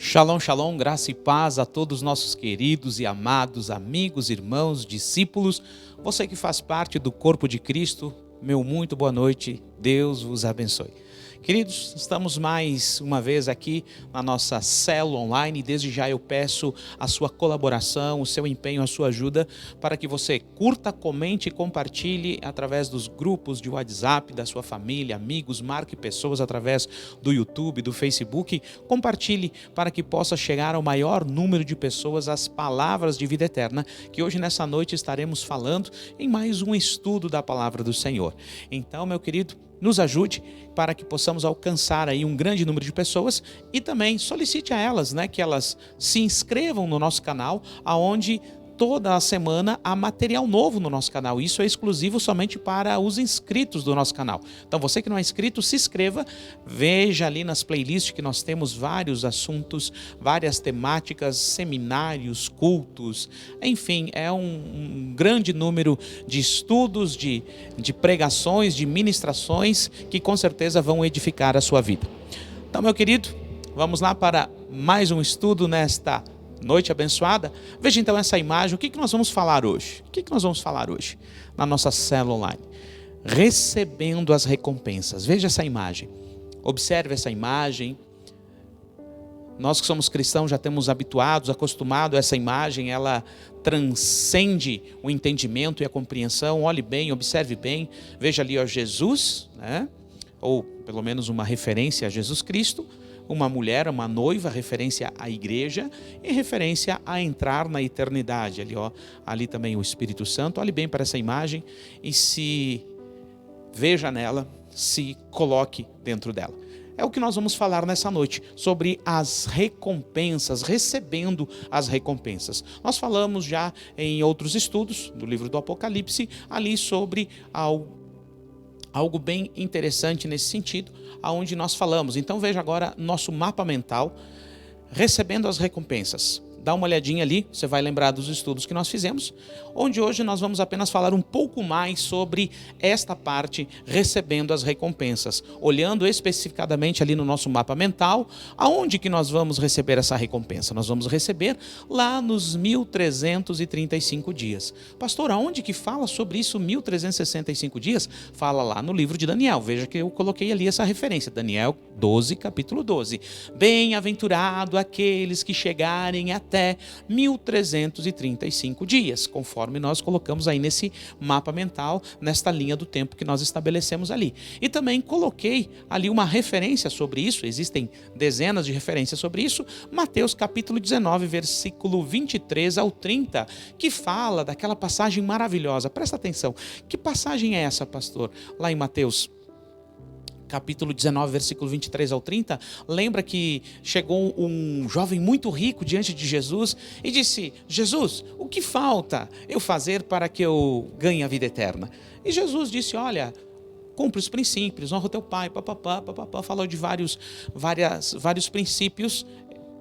Shalom, shalom, graça e paz a todos os nossos queridos e amados amigos, irmãos, discípulos, você que faz parte do corpo de Cristo, meu muito boa noite, Deus vos abençoe. Queridos, estamos mais uma vez aqui na nossa célula online e desde já eu peço a sua colaboração, o seu empenho, a sua ajuda para que você curta, comente e compartilhe através dos grupos de WhatsApp da sua família, amigos, marque pessoas através do YouTube, do Facebook, compartilhe para que possa chegar ao maior número de pessoas as palavras de vida eterna que hoje nessa noite estaremos falando em mais um estudo da palavra do Senhor. Então, meu querido, nos ajude para que possamos alcançar aí um grande número de pessoas e também solicite a elas, que elas se inscrevam no nosso canal, aonde toda a semana há material novo no nosso canal. Isso é exclusivo somente para os inscritos do nosso canal. Então você que não é inscrito, se inscreva, veja ali nas playlists que nós temos vários assuntos, várias temáticas, seminários, cultos, enfim, é um grande número de estudos, de pregações, de ministrações que com certeza vão edificar a sua vida. Então, meu querido, vamos lá para mais um estudo nesta noite abençoada. Veja então essa imagem. O que nós vamos falar hoje? O que nós vamos falar hoje na nossa célula online? Recebendo as recompensas. Veja essa imagem. Observe essa imagem. Nós que somos cristãos já temos habituados, acostumados a essa imagem. Ela transcende o entendimento e a compreensão. Olhe bem, observe bem. Veja ali, Jesus, ou pelo menos uma referência a Jesus Cristo. Uma mulher, uma noiva, referência à igreja e referência a entrar na eternidade. Ali também o Espírito Santo. Olhe bem para essa imagem e se veja nela, se coloque dentro dela. É o que nós vamos falar nessa noite, sobre as recompensas, recebendo as recompensas. Nós falamos já em outros estudos do livro do Apocalipse, ali sobre algo bem interessante nesse sentido, aonde nós falamos. Então veja agora nosso mapa mental, recebendo as recompensas. Dá uma olhadinha ali, você vai lembrar dos estudos que nós fizemos, onde hoje nós vamos apenas falar um pouco mais sobre esta parte, recebendo as recompensas. Olhando especificadamente ali no nosso mapa mental, aonde que nós vamos receber essa recompensa? Nós vamos receber lá nos 1335 dias. Pastor, aonde que fala sobre isso, 1365 dias? Fala lá no livro de Daniel. Veja que eu coloquei ali essa referência, Daniel 12, capítulo 12. Bem-aventurado aqueles que chegarem até 1335 dias, conforme nós colocamos aí nesse mapa mental, nesta linha do tempo que nós estabelecemos ali. E também coloquei ali uma referência sobre isso, existem dezenas de referências sobre isso, Mateus capítulo 19, versículo 23 ao 30, que fala daquela passagem maravilhosa. Presta atenção, que passagem é essa, pastor? Lá em Mateus capítulo 19, versículo 23 ao 30, lembra que chegou um jovem muito rico diante de Jesus e disse: Jesus, o que falta eu fazer para que eu ganhe a vida eterna? E Jesus disse: olha, cumpre os princípios, honra o teu pai, papapá, falou de vários princípios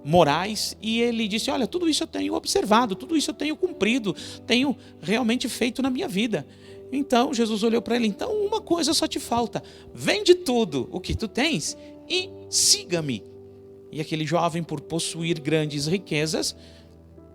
morais, e ele disse: olha, tudo isso eu tenho observado, tudo isso eu tenho cumprido, tenho realmente feito na minha vida. Então Jesus olhou para ele: então uma coisa só te falta, vende tudo o que tu tens e siga-me. E aquele jovem, por possuir grandes riquezas,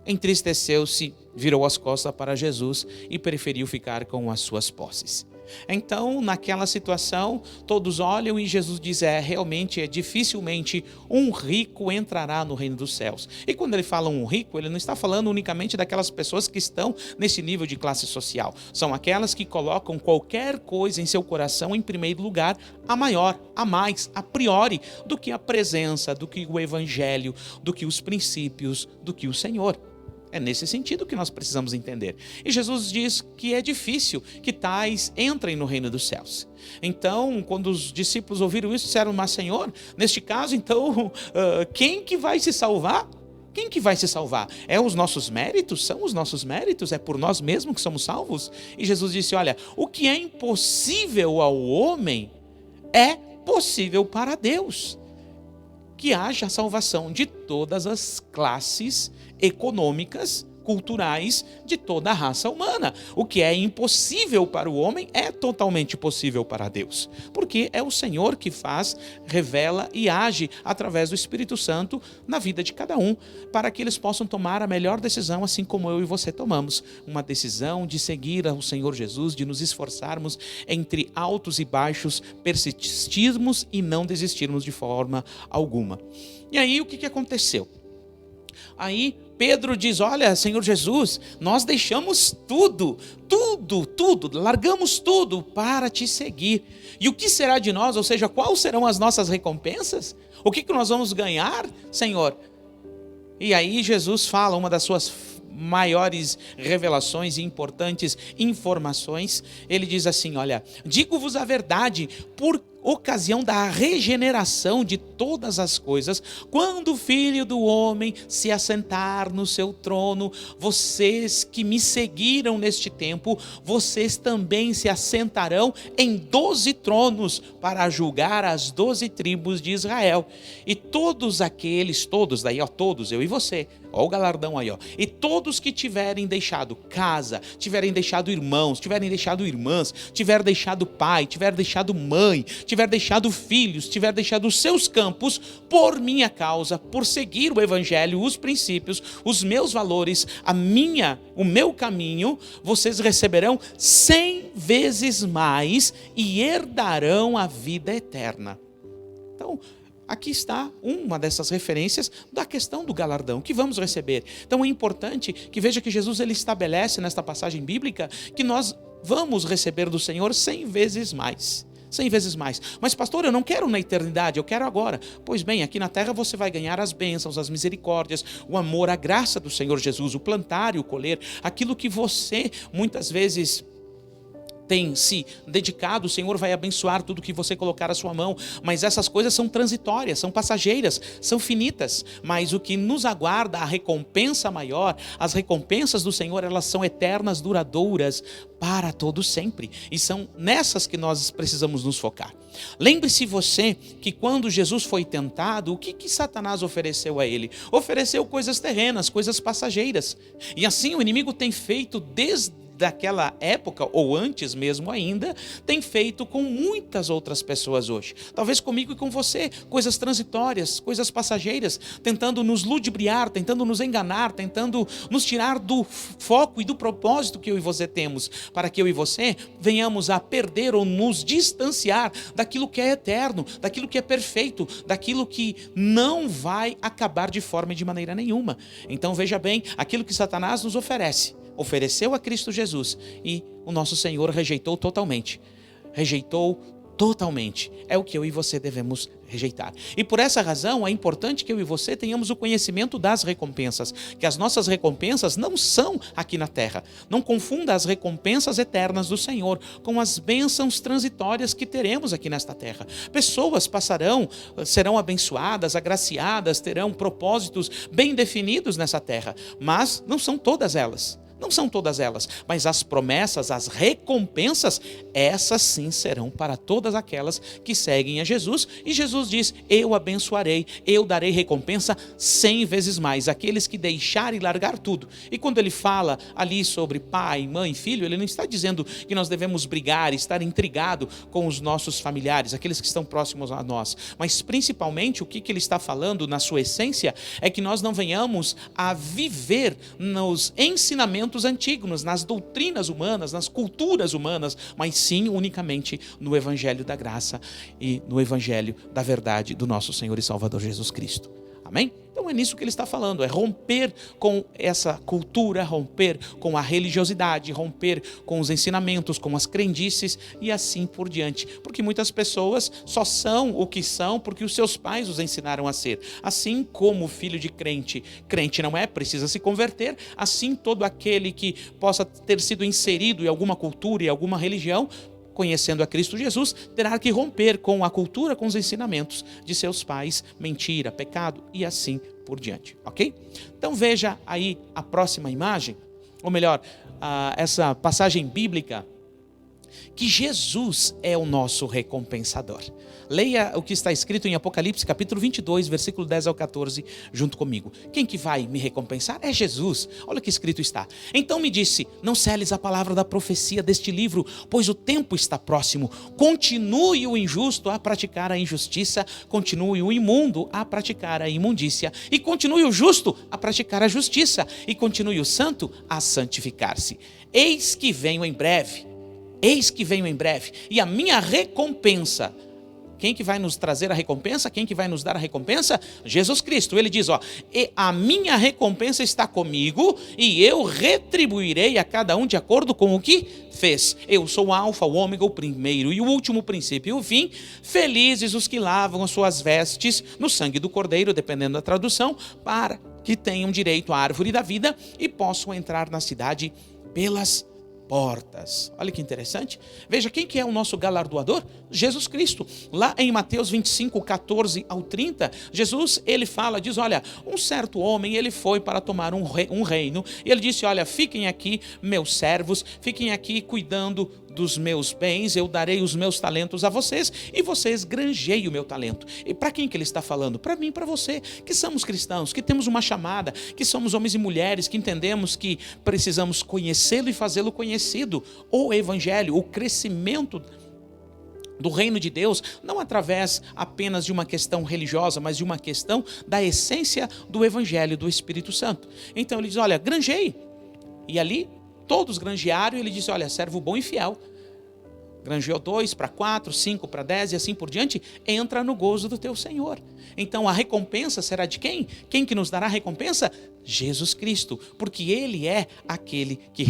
entristeceu-se, virou as costas para Jesus e preferiu ficar com as suas posses. Então, naquela situação, todos olham e Jesus diz: realmente dificilmente um rico entrará no reino dos céus. E quando ele fala um rico, ele não está falando unicamente daquelas pessoas que estão nesse nível de classe social. São aquelas que colocam qualquer coisa em seu coração em primeiro lugar, a maior, a mais, a priori, do que a presença, do que o evangelho, do que os princípios, do que o Senhor. É nesse sentido que nós precisamos entender. E Jesus diz que é difícil que tais entrem no reino dos céus. Então, quando os discípulos ouviram isso, disseram: mas Senhor, neste caso, então, quem que vai se salvar? Quem que vai se salvar? É os nossos méritos? São os nossos méritos? É por nós mesmos que somos salvos? E Jesus disse: olha, o que é impossível ao homem é possível para Deus. Que haja salvação de todas as classes econômicas culturais de toda a raça humana. O que é impossível para o homem é totalmente possível para Deus, porque é o Senhor que faz, revela e age através do Espírito Santo na vida de cada um, para que eles possam tomar a melhor decisão, assim como eu e você tomamos, uma decisão de seguir ao Senhor Jesus, de nos esforçarmos entre altos e baixos, persistirmos e não desistirmos de forma alguma. E aí o que aconteceu? Aí Pedro diz: olha, Senhor Jesus, nós deixamos tudo, largamos tudo para te seguir. E o que será de nós? Ou seja, quais serão as nossas recompensas? O que nós vamos ganhar, Senhor? E aí Jesus fala uma das suas maiores revelações e importantes informações. Ele diz assim: olha, digo-vos a verdade, por ocasião da regeneração de todas as coisas, quando o Filho do Homem se assentar no seu trono, vocês que me seguiram neste tempo, vocês também se assentarão em 12 tronos para julgar as 12 tribos de Israel. E todos aqueles, todos daí, ó, todos, eu e você, ó o galardão aí, ó, e todos que tiverem deixado casa, tiverem deixado irmãos, tiverem deixado irmãs, tiver deixado pai, tiver deixado mãe, tiver deixado filhos, tiver deixado os seus campos, por minha causa, por seguir o evangelho, os princípios, os meus valores, o meu caminho, vocês receberão 100 vezes mais e herdarão a vida eterna. Então, aqui está uma dessas referências da questão do galardão que vamos receber. Então é importante que veja que Jesus ele estabelece nesta passagem bíblica que nós vamos receber do Senhor 100 vezes mais. 100 vezes mais. Mas pastor, eu não quero na eternidade, eu quero agora. Pois bem, aqui na terra você vai ganhar as bênçãos, as misericórdias, o amor, a graça do Senhor Jesus, o plantar e o colher, aquilo que você muitas vezes tem se dedicado, o Senhor vai abençoar tudo que você colocar à sua mão, mas essas coisas são transitórias, são passageiras, são finitas, mas o que nos aguarda, a recompensa maior, as recompensas do Senhor, elas são eternas, duradouras, para todo sempre, e são nessas que nós precisamos nos focar. Lembre-se você que quando Jesus foi tentado, o que Satanás ofereceu a ele? Ofereceu coisas terrenas, coisas passageiras, e assim o inimigo tem feito desde daquela época, ou antes mesmo ainda, tem feito com muitas outras pessoas hoje. Talvez comigo e com você, coisas transitórias, coisas passageiras, tentando nos ludibriar, tentando nos enganar, tentando nos tirar do foco e do propósito que eu e você temos, para que eu e você venhamos a perder ou nos distanciar daquilo que é eterno, daquilo que é perfeito, daquilo que não vai acabar de forma e de maneira nenhuma. Então veja bem, aquilo que Satanás nos ofereceu a Cristo Jesus e o nosso Senhor rejeitou totalmente. É o que eu e você devemos rejeitar. E por essa razão é importante que eu e você tenhamos o conhecimento das recompensas, que as nossas recompensas não são aqui na terra. Não confunda as recompensas eternas do Senhor com as bênçãos transitórias que teremos aqui nesta terra. Pessoas passarão, serão abençoadas, agraciadas, terão propósitos bem definidos nessa terra, mas não são todas elas. Não são todas elas, mas as promessas, as recompensas, essas sim serão para todas aquelas que seguem a Jesus. E Jesus diz: eu abençoarei, eu darei recompensa 100 vezes mais, aqueles que deixarem e largar tudo. E quando ele fala ali sobre pai, mãe, filho, ele não está dizendo que nós devemos brigar, estar intrigado com os nossos familiares, aqueles que estão próximos a nós. Mas principalmente o que ele está falando na sua essência é que nós não venhamos a viver nos ensinamentos antigos, nas doutrinas humanas, nas culturas humanas, mas sim unicamente no Evangelho da graça e no Evangelho da verdade do nosso Senhor e Salvador Jesus Cristo. Amém? Então é nisso que ele está falando, é romper com essa cultura, romper com a religiosidade, romper com os ensinamentos, com as crendices e assim por diante. Porque muitas pessoas só são o que são porque os seus pais os ensinaram a ser. Assim como o filho de crente não é, precisa se converter, assim todo aquele que possa ter sido inserido em alguma cultura e alguma religião, conhecendo a Cristo Jesus, terá que romper com a cultura, com os ensinamentos de seus pais, mentira, pecado e assim por diante, ok? Então veja aí a próxima imagem, ou melhor, essa passagem bíblica que Jesus é o nosso recompensador. Leia o que está escrito em Apocalipse capítulo 22, versículo 10 ao 14, junto comigo. Quem que vai me recompensar? É Jesus. Olha o que escrito está. Então me disse, não seles a palavra da profecia deste livro, pois o tempo está próximo. Continue o injusto a praticar a injustiça, continue o imundo a praticar a imundícia, e continue o justo a praticar a justiça, e continue o santo a santificar-se. Eis que venho em breve, e a minha recompensa. Quem que vai nos trazer a recompensa? Quem que vai nos dar a recompensa? Jesus Cristo. Ele diz, e a minha recompensa está comigo e eu retribuirei a cada um de acordo com o que fez. Eu sou o alfa, o ômega, o primeiro e o último, o princípio e o fim. Felizes os que lavam as suas vestes no sangue do Cordeiro, dependendo da tradução, para que tenham direito à árvore da vida e possam entrar na cidade pelas portas. Olha que interessante. Veja, quem que é o nosso galardoador? Jesus Cristo. Lá em Mateus 25, 14 ao 30, Jesus, ele fala, diz, olha, um certo homem, ele foi para tomar um reino, e ele disse, olha, fiquem aqui, meus servos, fiquem aqui cuidando dos meus bens, eu darei os meus talentos a vocês, e vocês granjeiem o meu talento. E para quem que ele está falando? Para mim, para você, que somos cristãos, que temos uma chamada, que somos homens e mulheres, que entendemos que precisamos conhecê-lo e fazê-lo conhecido. O evangelho, o crescimento do reino de Deus, não através apenas de uma questão religiosa, mas de uma questão da essência do evangelho do Espírito Santo. Então ele diz, olha, granjeie. E ali todos granjearam, e ele disse, olha, servo bom e fiel. Granjeou 2 para 4, 5 para 10 e assim por diante, entra no gozo do teu Senhor. Então a recompensa será de quem? Quem que nos dará a recompensa? Jesus Cristo, porque Ele é aquele que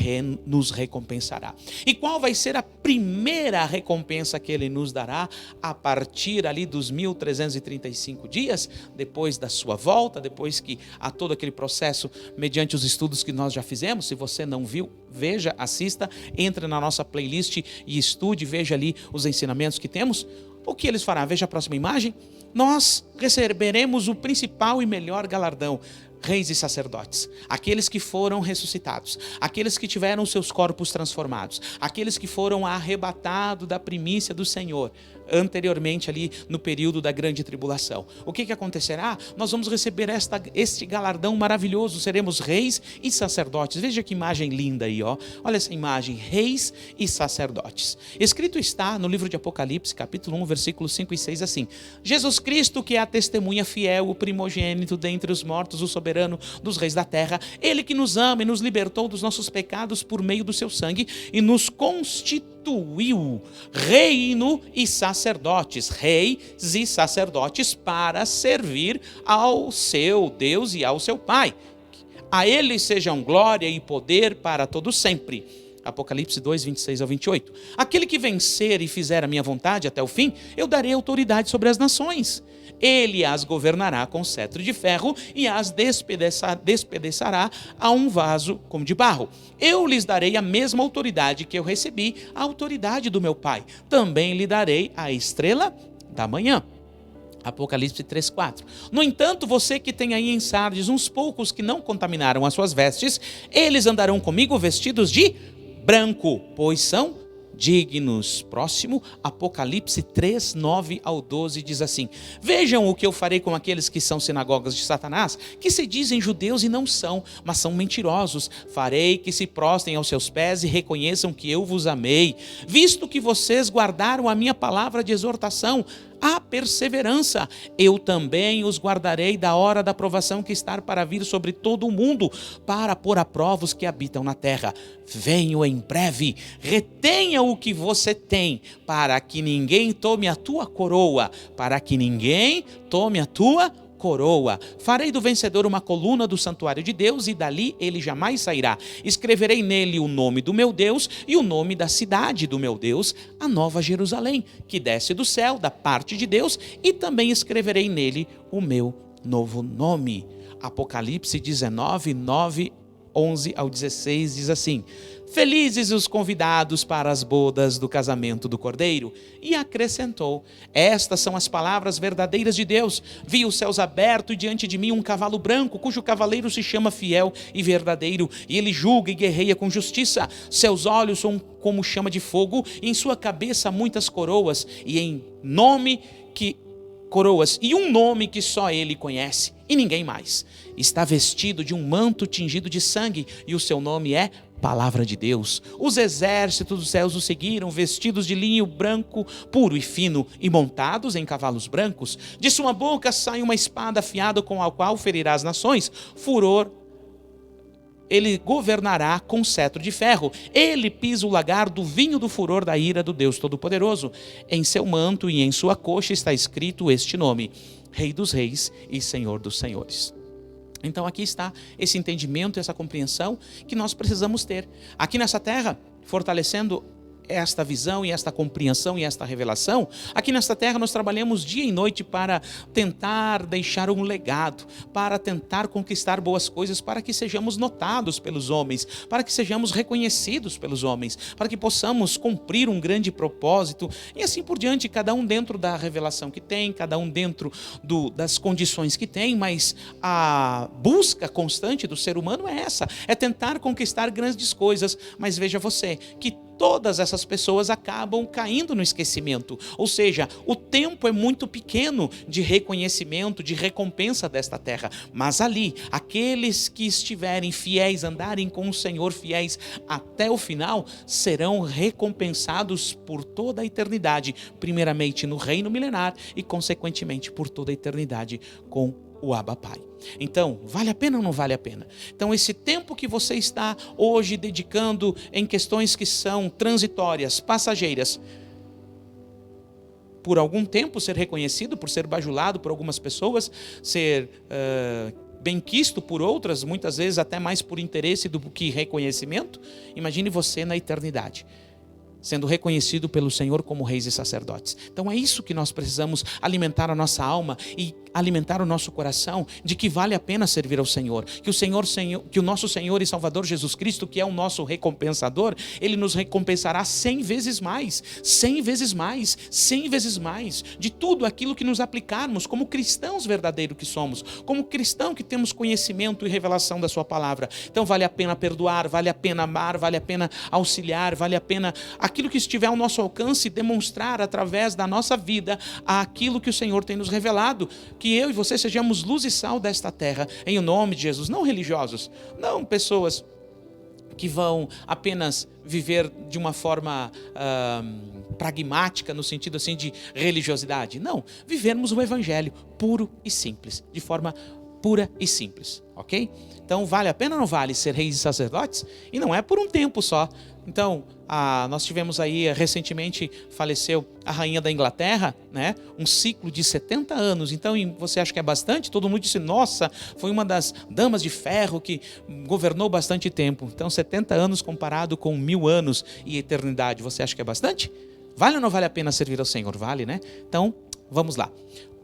nos recompensará. E qual vai ser a primeira recompensa que Ele nos dará a partir ali dos 1335 dias, depois da sua volta, depois que há todo aquele processo, mediante os estudos que nós já fizemos? Se você não viu, veja, assista, entre na nossa playlist e estude, veja ali os ensinamentos que temos. O que eles farão? Veja a próxima imagem. Nós receberemos o principal e melhor galardão, reis e sacerdotes, aqueles que foram ressuscitados, aqueles que tiveram seus corpos transformados, aqueles que foram arrebatados da primícia do Senhor, anteriormente ali no período da grande tribulação. O que acontecerá? Nós vamos receber este galardão maravilhoso, seremos reis e sacerdotes. Veja que imagem linda aí, olha essa imagem, reis e sacerdotes. Escrito está no livro de Apocalipse, capítulo 1, versículos 5 e 6 assim: Jesus Cristo, que é a testemunha fiel, o primogênito dentre os mortos, o soberano dos reis da terra, Ele que nos ama e nos libertou dos nossos pecados por meio do seu sangue e nos constituiu reino e sacerdotes, reis e sacerdotes para servir ao seu Deus e ao seu Pai. A Ele sejam glória e poder para todo sempre. Apocalipse 2, 26 ao 28. Aquele que vencer e fizer a minha vontade até o fim, eu darei autoridade sobre as nações. Ele as governará com cetro de ferro e as despedaçará a um vaso como de barro. Eu lhes darei a mesma autoridade que eu recebi, a autoridade do meu Pai. Também lhe darei a estrela da manhã. Apocalipse 3:4. No entanto, você que tem aí em Sardes uns poucos que não contaminaram as suas vestes, eles andarão comigo vestidos de branco, pois são dignos. Próximo, Apocalipse 3, 9 ao 12 diz assim: vejam o que eu farei com aqueles que são sinagogas de Satanás, que se dizem judeus e não são, mas são mentirosos. Farei que se prostrem aos seus pés e reconheçam que eu vos amei, visto que vocês guardaram a minha palavra de exortação, a perseverança. Eu também os guardarei da hora da provação que está para vir sobre todo o mundo, para pôr a prova os que habitam na terra. Venho em breve. Retenha o que você tem, para que ninguém tome a tua coroa, para que ninguém tome a tua coroa. Farei do vencedor uma coluna do santuário de Deus, e dali ele jamais sairá. Escreverei nele o nome do meu Deus e o nome da cidade do meu Deus, a nova Jerusalém, que desce do céu da parte de Deus, e também escreverei nele o meu novo nome. Apocalipse 19, 9 11 ao 16, diz assim: felizes os convidados para as bodas do casamento do Cordeiro. E acrescentou: estas são as palavras verdadeiras de Deus. Vi os céus abertos e diante de mim um cavalo branco, cujo cavaleiro se chama Fiel e Verdadeiro, e ele julga e guerreia com justiça. Seus olhos são como chama de fogo, e em sua cabeça muitas coroas, e um nome que só ele conhece, e ninguém mais. Está vestido de um manto tingido de sangue, e o seu nome é Palavra de Deus. Os exércitos dos céus o seguiram, vestidos de linho branco, puro e fino, e montados em cavalos brancos. De sua boca sai uma espada afiada, com a qual ferirá as nações. Furor ele governará com cetro de ferro. Ele pisa o lagar do vinho do furor da ira do Deus Todo-Poderoso. Em seu manto e em sua coxa está escrito este nome: Rei dos Reis e Senhor dos Senhores. Então aqui está esse entendimento, essa compreensão que nós precisamos ter. Aqui nessa terra, fortalecendo esta visão e esta compreensão e esta revelação, aqui nesta terra nós trabalhamos dia e noite para tentar deixar um legado, para tentar conquistar boas coisas, para que sejamos notados pelos homens, para que sejamos reconhecidos pelos homens, para que possamos cumprir um grande propósito e assim por diante, cada um dentro da revelação que tem, cada um dentro das condições que tem, mas a busca constante do ser humano é essa, é tentar conquistar grandes coisas, mas veja você, que todas essas pessoas acabam caindo no esquecimento. Ou seja, o tempo é muito pequeno de reconhecimento, de recompensa desta terra. Mas ali, aqueles que estiverem fiéis, andarem com o Senhor fiéis até o final, serão recompensados por toda a eternidade. Primeiramente no reino milenar e, consequentemente, por toda a eternidade com o Abba Pai. Então, vale a pena ou não vale a pena? Então, esse tempo que você está hoje dedicando em questões que são transitórias, passageiras, por algum tempo ser reconhecido, por ser bajulado por algumas pessoas, ser benquisto por outras, muitas vezes até mais por interesse do que reconhecimento, imagine você na eternidade, sendo reconhecido pelo Senhor como reis e sacerdotes. Então é isso que nós precisamos alimentar a nossa alma e alimentar o nosso coração, de que vale a pena servir ao Senhor, que o nosso Senhor e Salvador Jesus Cristo, que é o nosso recompensador, Ele nos recompensará 100 vezes mais, 100 vezes mais, 100 vezes mais, de tudo aquilo que nos aplicarmos, como cristãos verdadeiros que somos, como cristão que temos conhecimento e revelação da sua palavra. Então vale a pena perdoar, vale a pena amar, vale a pena auxiliar, vale a pena aquilo que estiver ao nosso alcance, demonstrar através da nossa vida aquilo que o Senhor tem nos revelado, que eu e você sejamos luz e sal desta terra, em o nome de Jesus, não religiosos, não pessoas que vão apenas viver de uma forma pragmática, no sentido assim de religiosidade, não, vivermos o evangelho puro e simples, de forma pura e simples, ok? Então vale a pena ou não vale ser reis e sacerdotes? E não é por um tempo só. Então, nós tivemos aí, recentemente faleceu a rainha da Inglaterra, né? Um ciclo de 70 anos. Então, você acha que é bastante? Todo mundo disse, nossa, foi uma das damas de ferro que governou bastante tempo. Então, 70 anos comparado com 1000 anos e eternidade, você acha que é bastante? Vale ou não vale a pena servir ao Senhor? Vale, né? Então, vamos lá.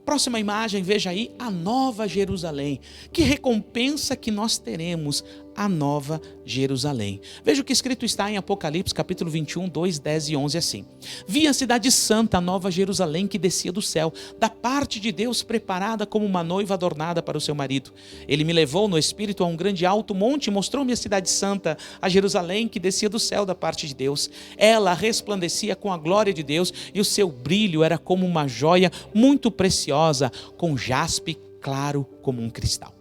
Próxima imagem, veja aí a Nova Jerusalém. Que recompensa que nós teremos, a Nova Jerusalém. Veja o que escrito está em Apocalipse, capítulo 21, 2, 10 e 11, assim. Vi a cidade santa, a Nova Jerusalém, que descia do céu, da parte de Deus, preparada como uma noiva adornada para o seu marido. Ele me levou no espírito a um grande alto monte e mostrou-me a cidade santa, a Jerusalém, que descia do céu da parte de Deus. Ela resplandecia com a glória de Deus e o seu brilho era como uma joia muito preciosa, com jaspe claro como um cristal.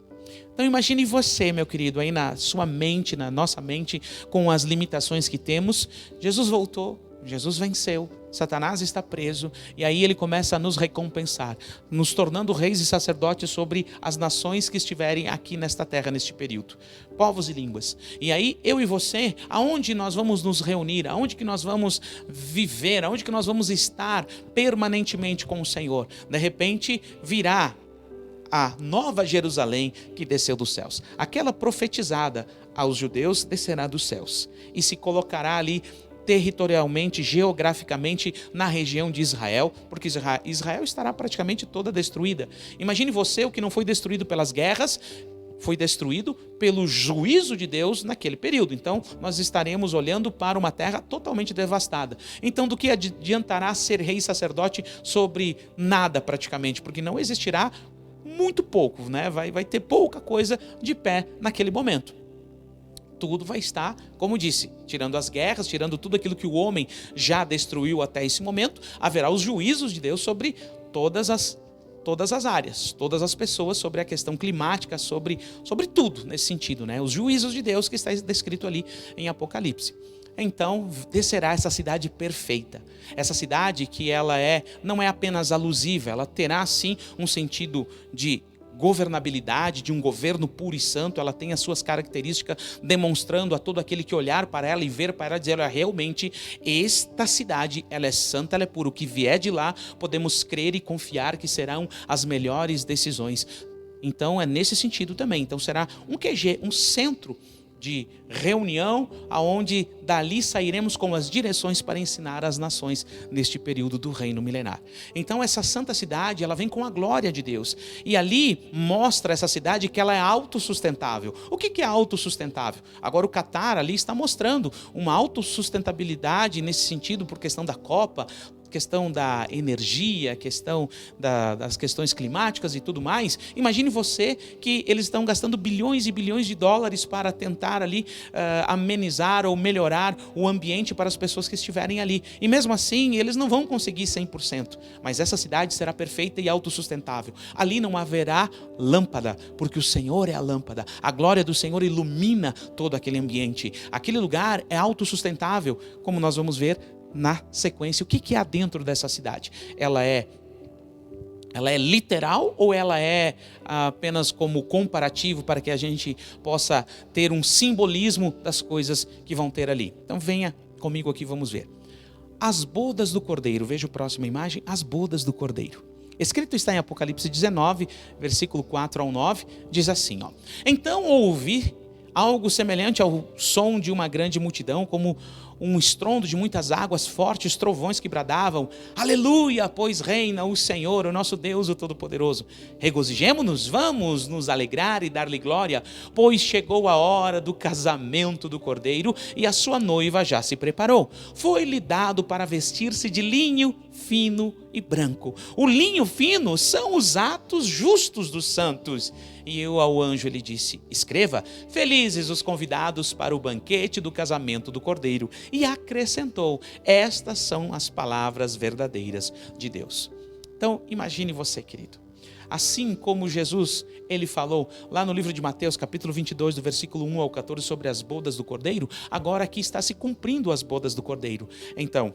Então imagine você, meu querido, aí na sua mente, na nossa mente, com as limitações que temos. Jesus voltou, Jesus venceu, Satanás está preso, e aí ele começa a nos recompensar, nos tornando reis e sacerdotes sobre as nações que estiverem aqui nesta terra, neste período, povos e línguas. E aí eu e você, aonde nós vamos nos reunir, aonde que nós vamos viver, aonde que nós vamos estar permanentemente com o Senhor? De repente virá a Nova Jerusalém que desceu dos céus. Aquela profetizada aos judeus descerá dos céus e se colocará ali territorialmente, geograficamente na região de Israel, porque Israel estará praticamente toda destruída. Imagine você, o que não foi destruído pelas guerras, foi destruído pelo juízo de Deus naquele período. Então, nós estaremos olhando para uma terra totalmente devastada. Então, do que adiantará ser rei e sacerdote sobre nada praticamente? Porque não existirá muito pouco, né? Vai ter pouca coisa de pé naquele momento. Tudo vai estar, como disse, tirando as guerras, tirando tudo aquilo que o homem já destruiu até esse momento, haverá os juízos de Deus sobre todas as áreas, todas as pessoas, sobre a questão climática, sobre tudo nesse sentido, né? Os juízos de Deus que está descrito ali em Apocalipse. Então descerá essa cidade perfeita, essa cidade que ela não é apenas alusiva, ela terá sim um sentido de governabilidade, de um governo puro e santo. Ela tem as suas características, demonstrando a todo aquele que olhar para ela e ver para ela, dizer, olha, realmente esta cidade, ela é santa, ela é pura. O que vier de lá, podemos crer e confiar que serão as melhores decisões. Então é nesse sentido também. Então será um QG, um centro de reunião, aonde dali sairemos com as direções para ensinar as nações neste período do reino milenar. Então essa santa cidade, ela vem com a glória de Deus, e ali mostra essa cidade que ela é autossustentável. O que é autossustentável? Agora o Catar ali está mostrando uma autossustentabilidade nesse sentido, por questão da Copa, questão da energia, questão das questões climáticas e tudo mais. Imagine você que eles estão gastando bilhões e bilhões de dólares para tentar ali amenizar ou melhorar o ambiente para as pessoas que estiverem ali. E mesmo assim, eles não vão conseguir 100%. Mas essa cidade será perfeita e autossustentável. Ali não haverá lâmpada, porque o Senhor é a lâmpada. A glória do Senhor ilumina todo aquele ambiente. Aquele lugar é autossustentável, como nós vamos ver na sequência. O que há dentro dessa cidade? Ela é literal ou ela é apenas como comparativo para que a gente possa ter um simbolismo das coisas que vão ter ali? Então venha comigo aqui, vamos ver. As bodas do Cordeiro, veja a próxima imagem, as bodas do Cordeiro. Escrito está em Apocalipse 19, versículo 4 ao 9, diz assim, ó: Então ouvi algo semelhante ao som de uma grande multidão, como um estrondo de muitas águas, fortes trovões que bradavam, aleluia, pois reina o Senhor, o nosso Deus, o Todo-Poderoso. Regozijemo-nos, vamos nos alegrar e dar-lhe glória, pois chegou a hora do casamento do Cordeiro e a sua noiva já se preparou. Foi-lhe dado para vestir-se de linho fino e branco. O linho fino são os atos justos dos santos. E eu ao anjo lhe disse, escreva, felizes os convidados para o banquete do casamento do Cordeiro. E acrescentou, estas são as palavras verdadeiras de Deus. Então imagine você, querido, assim como Jesus, ele falou lá no livro de Mateus, capítulo 22, do versículo 1 ao 14, sobre as bodas do Cordeiro, agora aqui está se cumprindo as bodas do Cordeiro. Então,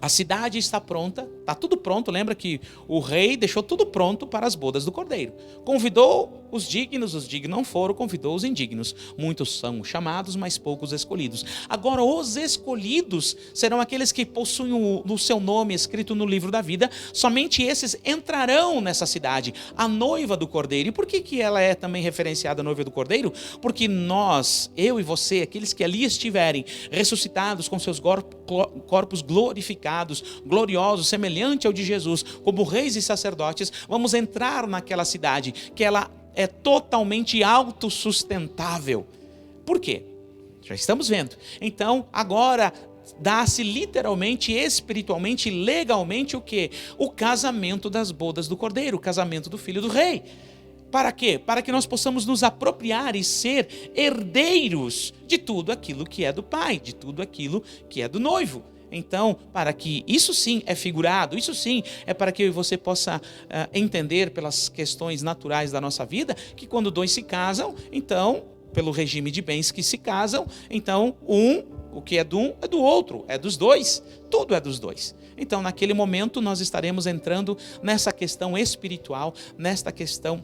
a cidade está pronta, está tudo pronto. Lembra que o rei deixou tudo pronto para as bodas do Cordeiro. Convidou os dignos não foram, convidou os indignos. Muitos são chamados, mas poucos escolhidos. Agora os escolhidos serão aqueles que possuem o seu nome escrito no livro da vida. Somente esses entrarão nessa cidade, a noiva do Cordeiro. E por que ela é também referenciada a noiva do Cordeiro? Porque nós, eu e você, aqueles que ali estiverem ressuscitados com seus corpos glorificados, gloriosos, semelhante ao de Jesus, como reis e sacerdotes, vamos entrar naquela cidade, que ela é totalmente autossustentável. Por quê? Já estamos vendo. Então, agora dá-se literalmente, espiritualmente, legalmente o quê? O casamento das bodas do Cordeiro, o casamento do Filho do Rei. Para quê? Para que nós possamos nos apropriar e ser herdeiros de tudo aquilo que é do Pai, de tudo aquilo que é do noivo. Então, para que isso sim é figurado, isso sim é para que você possa entender pelas questões naturais da nossa vida, que quando dois se casam, então, pelo regime de bens que se casam, então o que é de um é do outro, é dos dois, tudo é dos dois. Então, naquele momento, nós estaremos entrando nessa questão espiritual, nesta questão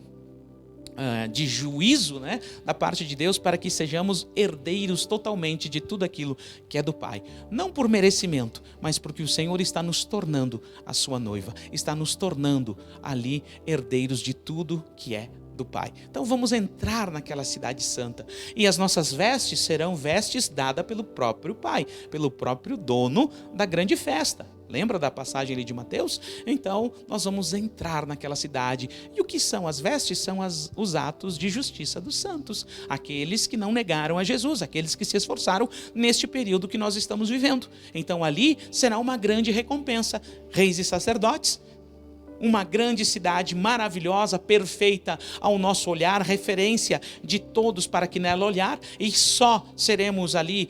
de juízo, né, da parte de Deus, para que sejamos herdeiros totalmente de tudo aquilo que é do Pai. Não por merecimento, mas porque o Senhor está nos tornando a sua noiva, está nos tornando ali herdeiros de tudo que é do Pai. Então vamos entrar naquela cidade santa, e as nossas vestes serão vestes dadas pelo próprio Pai, pelo próprio dono da grande festa. Lembra da passagem ali de Mateus? Então, nós vamos entrar naquela cidade. E o que são as vestes? São os atos de justiça dos santos. Aqueles que não negaram a Jesus, aqueles que se esforçaram neste período que nós estamos vivendo. Então, ali será uma grande recompensa. Reis e sacerdotes, uma grande cidade maravilhosa, perfeita ao nosso olhar, referência de todos para que nela olhar, e só seremos ali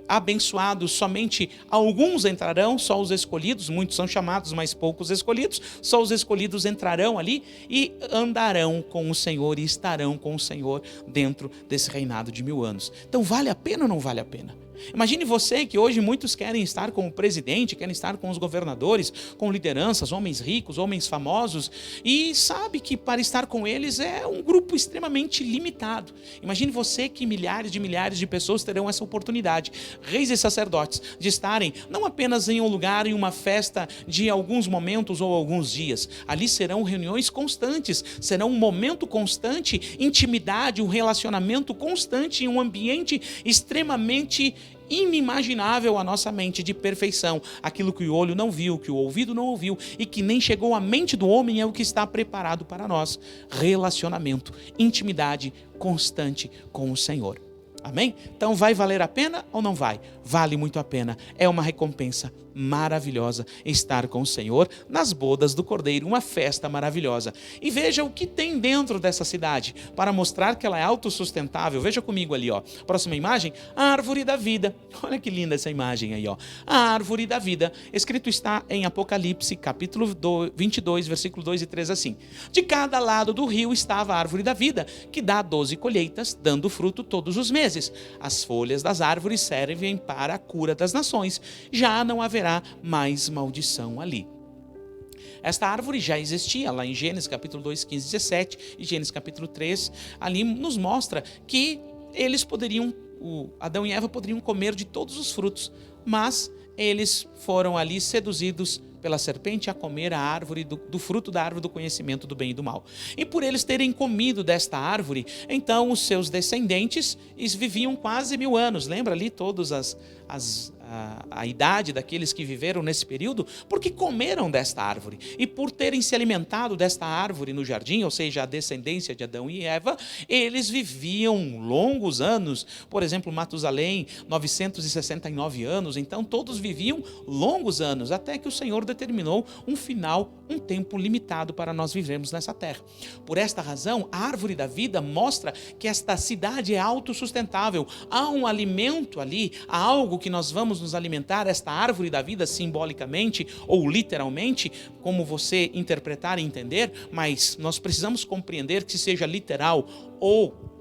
abençoados, somente alguns entrarão, só os escolhidos, muitos são chamados, mas poucos escolhidos, só os escolhidos entrarão ali e andarão com o Senhor e estarão com o Senhor dentro desse reinado de 1000 anos. Então vale a pena ou não vale a pena? Imagine você que hoje muitos querem estar com o presidente, querem estar com os governadores, com lideranças, homens ricos, homens famosos, e sabe que para estar com eles é um grupo extremamente limitado. Imagine você que milhares de pessoas terão essa oportunidade, reis e sacerdotes, de estarem não apenas em um lugar, em uma festa de alguns momentos ou alguns dias. Ali serão reuniões constantes, serão um momento constante, intimidade, um relacionamento constante em um ambiente extremamente inimaginável à nossa mente, de perfeição. Aquilo que o olho não viu, que o ouvido não ouviu e que nem chegou à mente do homem é o que está preparado para nós. Relacionamento, intimidade constante com o Senhor. Amém? Então vai valer a pena ou não vai? Vale muito a pena. É uma recompensa maravilhosa estar com o Senhor nas bodas do Cordeiro, uma festa maravilhosa. E veja o que tem dentro dessa cidade, para mostrar que ela é autossustentável. Veja comigo ali, ó. Próxima imagem, a árvore da vida. Olha que linda essa imagem aí, ó. A árvore da vida. Escrito está em Apocalipse, capítulo 22, versículo 2 e 3, assim: de cada lado do rio estava a árvore da vida, que dá 12 colheitas, dando fruto todos os meses. As folhas das árvores servem para a cura das nações. Já não haverá mais maldição ali. Esta árvore já existia lá em Gênesis capítulo 2, 15, 17 e Gênesis capítulo 3, ali nos mostra que eles poderiam, Adão e Eva poderiam comer de todos os frutos, mas eles foram ali seduzidos pela serpente a comer a árvore do fruto da árvore do conhecimento do bem e do mal. E por eles terem comido desta árvore, então os seus descendentes viviam quase 1000 anos. Lembra ali todos a idade daqueles que viveram nesse período? Porque comeram desta árvore. E por terem se alimentado desta árvore no jardim, ou seja, a descendência de Adão e Eva, eles viviam longos anos. Por exemplo, Matusalém, 969 anos. Então todos viviam longos anos, até que o Senhor determinou um final, um tempo limitado para nós vivermos nessa terra. Por esta razão, a árvore da vida mostra que esta cidade é autossustentável. Há um alimento ali, há algo que nós vamos nos alimentar, esta árvore da vida, simbolicamente ou literalmente, como você interpretar e entender, mas nós precisamos compreender que seja literal ou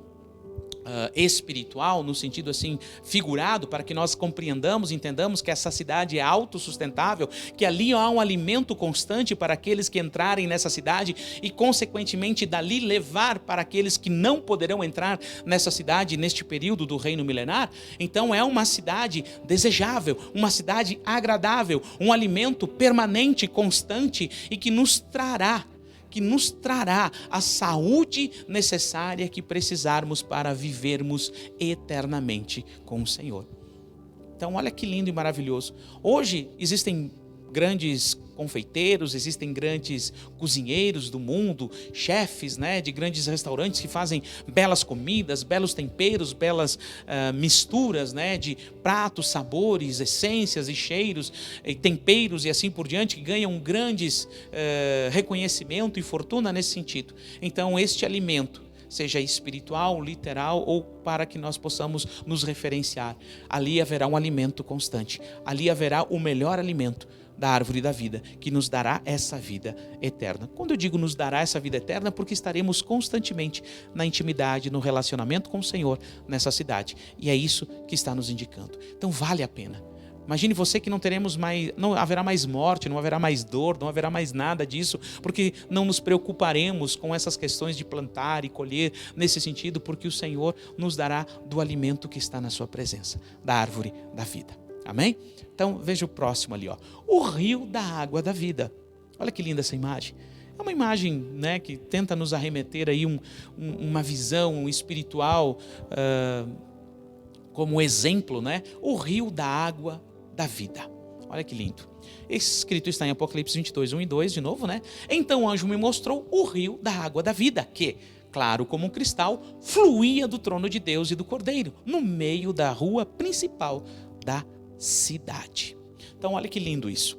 espiritual, no sentido assim figurado, para que nós compreendamos, entendamos que essa cidade é autossustentável, que ali há um alimento constante para aqueles que entrarem nessa cidade e consequentemente dali levar para aqueles que não poderão entrar nessa cidade neste período do reino milenar. Então é uma cidade desejável, uma cidade agradável, um alimento permanente, constante e que nos trará a saúde necessária que precisarmos para vivermos eternamente com o Senhor. Então olha que lindo e maravilhoso. Hoje existem grandes confeiteiros, existem grandes cozinheiros do mundo, chefes, de grandes restaurantes que fazem belas comidas, belos temperos, belas misturas, de pratos, sabores, essências e cheiros, e temperos e assim por diante, que ganham grandes reconhecimento e fortuna nesse sentido. Então este alimento, seja espiritual, literal ou para que nós possamos nos referenciar, ali haverá um alimento constante, ali haverá o melhor alimento da árvore da vida, que nos dará essa vida eterna. Quando eu digo nos dará essa vida eterna, porque estaremos constantemente na intimidade, no relacionamento com o Senhor nessa cidade. E é isso que está nos indicando. Então vale a pena. Imagine você que não haverá mais morte, não haverá mais dor, não haverá mais nada disso, porque não nos preocuparemos com essas questões de plantar e colher nesse sentido, porque o Senhor nos dará do alimento que está na sua presença, da árvore da vida. Amém? Então veja o próximo ali, ó. O rio da água da vida. Olha que linda essa imagem. É uma imagem, que tenta nos arremeter aí uma visão espiritual como exemplo, o rio da água da vida. Olha que lindo. Escrito está em Apocalipse 22, 1 e 2, de novo, né? Então o anjo me mostrou o rio da água da vida, que, claro como um cristal, fluía do trono de Deus e do Cordeiro, no meio da rua principal da cidade. Então olha que lindo isso.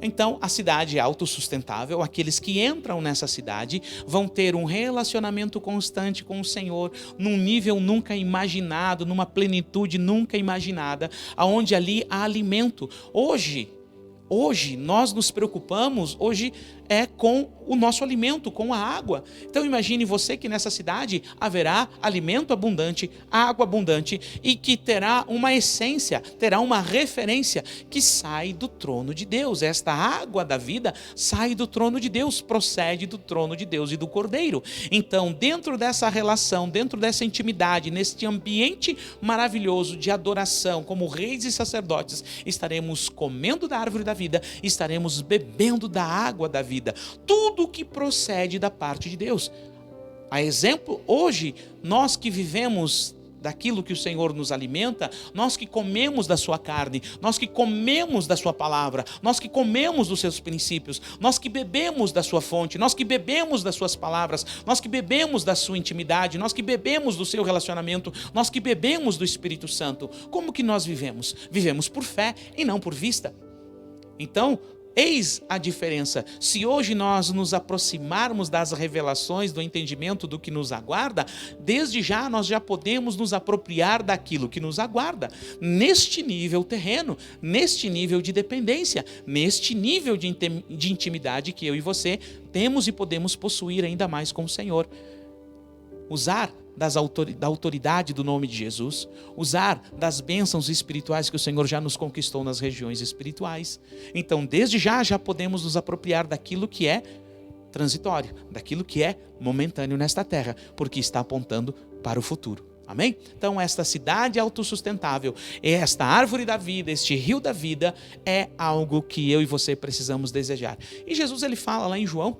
Então, a cidade é autossustentável, aqueles que entram nessa cidade vão ter um relacionamento constante com o Senhor, num nível nunca imaginado, numa plenitude nunca imaginada, aonde ali há alimento. Hoje nós nos preocupamos, é com o nosso alimento, com a água. Então imagine você que nessa cidade haverá alimento abundante, água abundante e que terá uma essência, terá uma referência que sai do trono de Deus. Esta água da vida sai do trono de Deus, procede do trono de Deus e do Cordeiro. Então, dentro dessa relação, dentro dessa intimidade, neste ambiente maravilhoso de adoração, como reis e sacerdotes, estaremos comendo da árvore da vida, estaremos bebendo da água da vida. Tudo que procede da parte de Deus. A exemplo, hoje, nós que vivemos daquilo que o Senhor nos alimenta, nós que comemos da sua carne, nós que comemos da sua palavra, nós que comemos dos seus princípios, nós que bebemos da sua fonte, nós que bebemos das suas palavras, nós que bebemos da sua intimidade, nós que bebemos do seu relacionamento, nós que bebemos do Espírito Santo. Como que nós vivemos? Vivemos por fé e não por vista. Então, eis a diferença. Se hoje nós nos aproximarmos das revelações, do entendimento do que nos aguarda, desde já nós já podemos nos apropriar daquilo que nos aguarda, neste nível terreno, neste nível de dependência, neste nível de intimidade que eu e você temos e podemos possuir ainda mais com o Senhor. Usar da autoridade do nome de Jesus, usar das bênçãos espirituais que o Senhor já nos conquistou nas regiões espirituais. Então, desde já podemos nos apropriar daquilo que é transitório, daquilo que é momentâneo nesta terra, porque está apontando para o futuro. Amém? Então, esta cidade autossustentável, esta árvore da vida, este rio da vida, é algo que eu e você precisamos desejar. E Jesus, ele fala lá em João,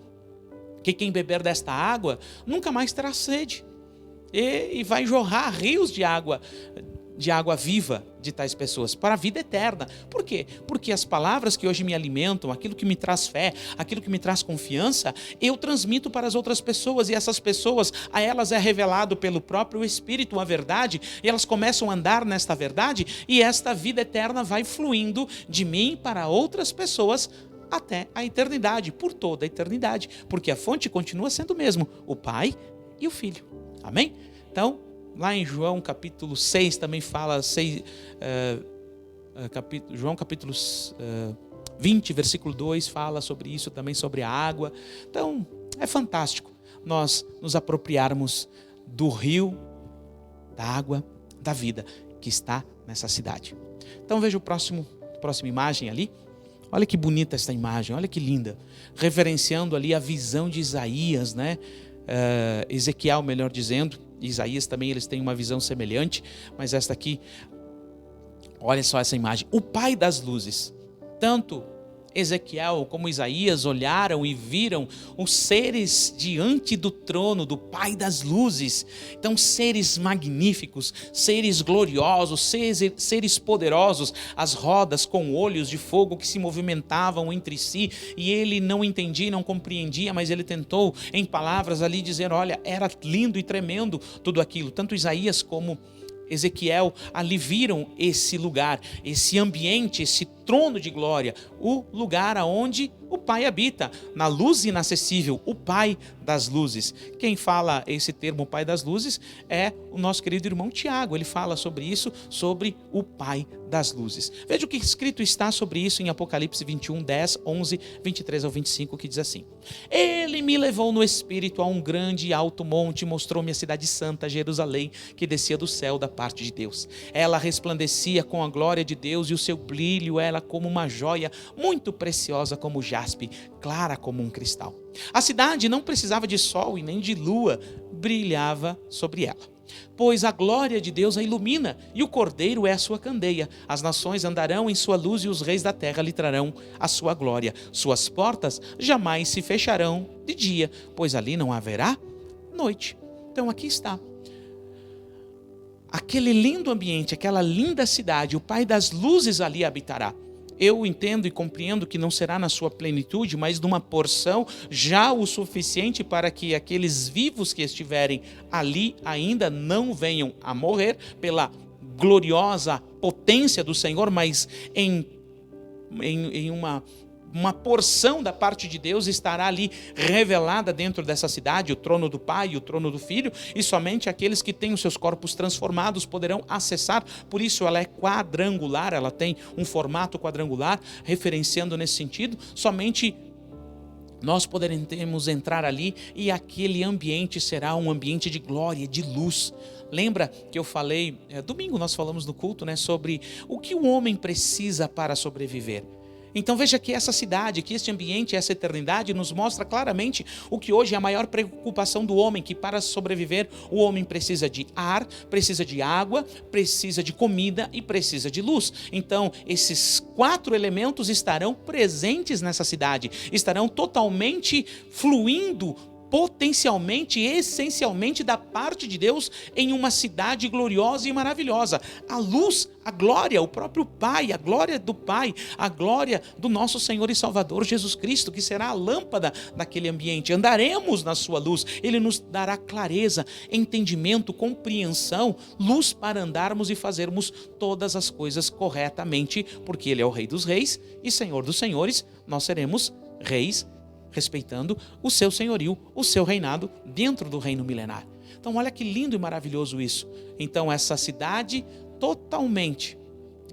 que quem beber desta água nunca mais terá sede. E vai jorrar rios de água viva de tais pessoas, para a vida eterna. Por quê? Porque as palavras que hoje me alimentam, aquilo que me traz fé, aquilo que me traz confiança, eu transmito para as outras pessoas, e essas pessoas, a elas é revelado pelo próprio Espírito a verdade, e elas começam a andar nesta verdade, e esta vida eterna vai fluindo de mim para outras pessoas, até a eternidade, por toda a eternidade, porque a fonte continua sendo o mesmo, o Pai e o Filho. Amém? Então, lá em João capítulo 6 também fala, João capítulo 20, versículo 2, fala sobre isso também, sobre a água. Então, é fantástico nós nos apropriarmos do rio, da água, da vida que está nessa cidade. Então, veja a próxima imagem ali. Olha que bonita esta imagem, olha que linda. Reverenciando ali a visão de Isaías, né? Ezequiel, melhor dizendo, Isaías também, eles têm uma visão semelhante, mas esta aqui, olha só essa imagem, o Pai das luzes. Tanto Ezequiel como Isaías olharam e viram os seres diante do trono do Pai das luzes. Então, seres magníficos, seres gloriosos, seres poderosos, as rodas com olhos de fogo que se movimentavam entre si, e ele não entendia, não compreendia, mas ele tentou em palavras ali dizer, olha, era lindo e tremendo tudo aquilo. Tanto Isaías como Ezequiel ali viram esse lugar, esse ambiente, esse trono de glória, o lugar aonde o Pai habita, na luz inacessível, o Pai das luzes. Quem fala esse termo Pai das luzes é o nosso querido irmão Tiago. Ele fala sobre isso, sobre o Pai das luzes. Veja o que escrito está sobre isso em Apocalipse 21, 10, 11, 23 ao 25, que diz assim: Ele me levou no Espírito a um grande e alto monte e mostrou-me a cidade santa, Jerusalém, que descia do céu da parte de Deus. Ela resplandecia com a glória de Deus e o seu brilho era como uma joia muito preciosa como jaspe, clara como um cristal. A cidade não precisava de sol e nem de lua, brilhava sobre ela, pois a glória de Deus a ilumina, e o Cordeiro é a sua candeia. As nações andarão em sua luz e os reis da terra lhe trarão a sua glória. Suas portas jamais se fecharão de dia, pois ali não haverá noite. Então aqui está aquele lindo ambiente, aquela linda cidade, o Pai das luzes ali habitará. eu entendo e compreendo que não será na sua plenitude, mas numa porção já o suficiente para que aqueles vivos que estiverem ali ainda não venham a morrer pela gloriosa potência do Senhor, mas em uma porção da parte de Deus estará ali revelada dentro dessa cidade, o trono do Pai e o trono do Filho, e somente aqueles que têm os seus corpos transformados poderão acessar. Por isso ela é quadrangular, ela tem um formato quadrangular, referenciando nesse sentido. Somente nós poderemos entrar ali e aquele ambiente será um ambiente de glória, de luz. Lembra que eu falei, domingo nós falamos no culto, sobre o que o homem precisa para sobreviver. Então veja que essa cidade, que este ambiente, essa eternidade nos mostra claramente o que hoje é a maior preocupação do homem, que para sobreviver o homem precisa de ar, precisa de água, precisa de comida e precisa de luz. Então esses 4 elementos estarão presentes nessa cidade, estarão totalmente fluindo potencialmente e essencialmente da parte de Deus em uma cidade gloriosa e maravilhosa. A luz, a glória, o próprio Pai, a glória do Pai, a glória do nosso Senhor e Salvador Jesus Cristo, que será a lâmpada daquele ambiente. Andaremos na sua luz, Ele nos dará clareza, entendimento, compreensão, luz para andarmos e fazermos todas as coisas corretamente, porque Ele é o Rei dos Reis e Senhor dos Senhores. Nós seremos reis respeitando o seu senhorio, o seu reinado dentro do reino milenar. Então olha que lindo e maravilhoso isso. Então essa cidade totalmente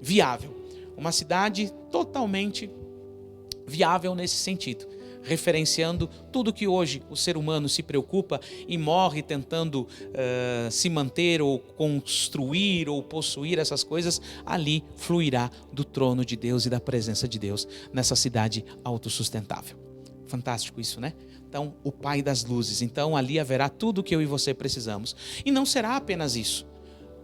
viável, uma cidade totalmente viável nesse sentido, referenciando tudo que hoje o ser humano se preocupa e morre tentando se manter ou construir ou possuir essas coisas. Ali fluirá do trono de Deus e da presença de Deus nessa cidade autossustentável. Fantástico isso, né? Então, o Pai das luzes. Então, ali haverá tudo o que eu e você precisamos. E não será apenas isso.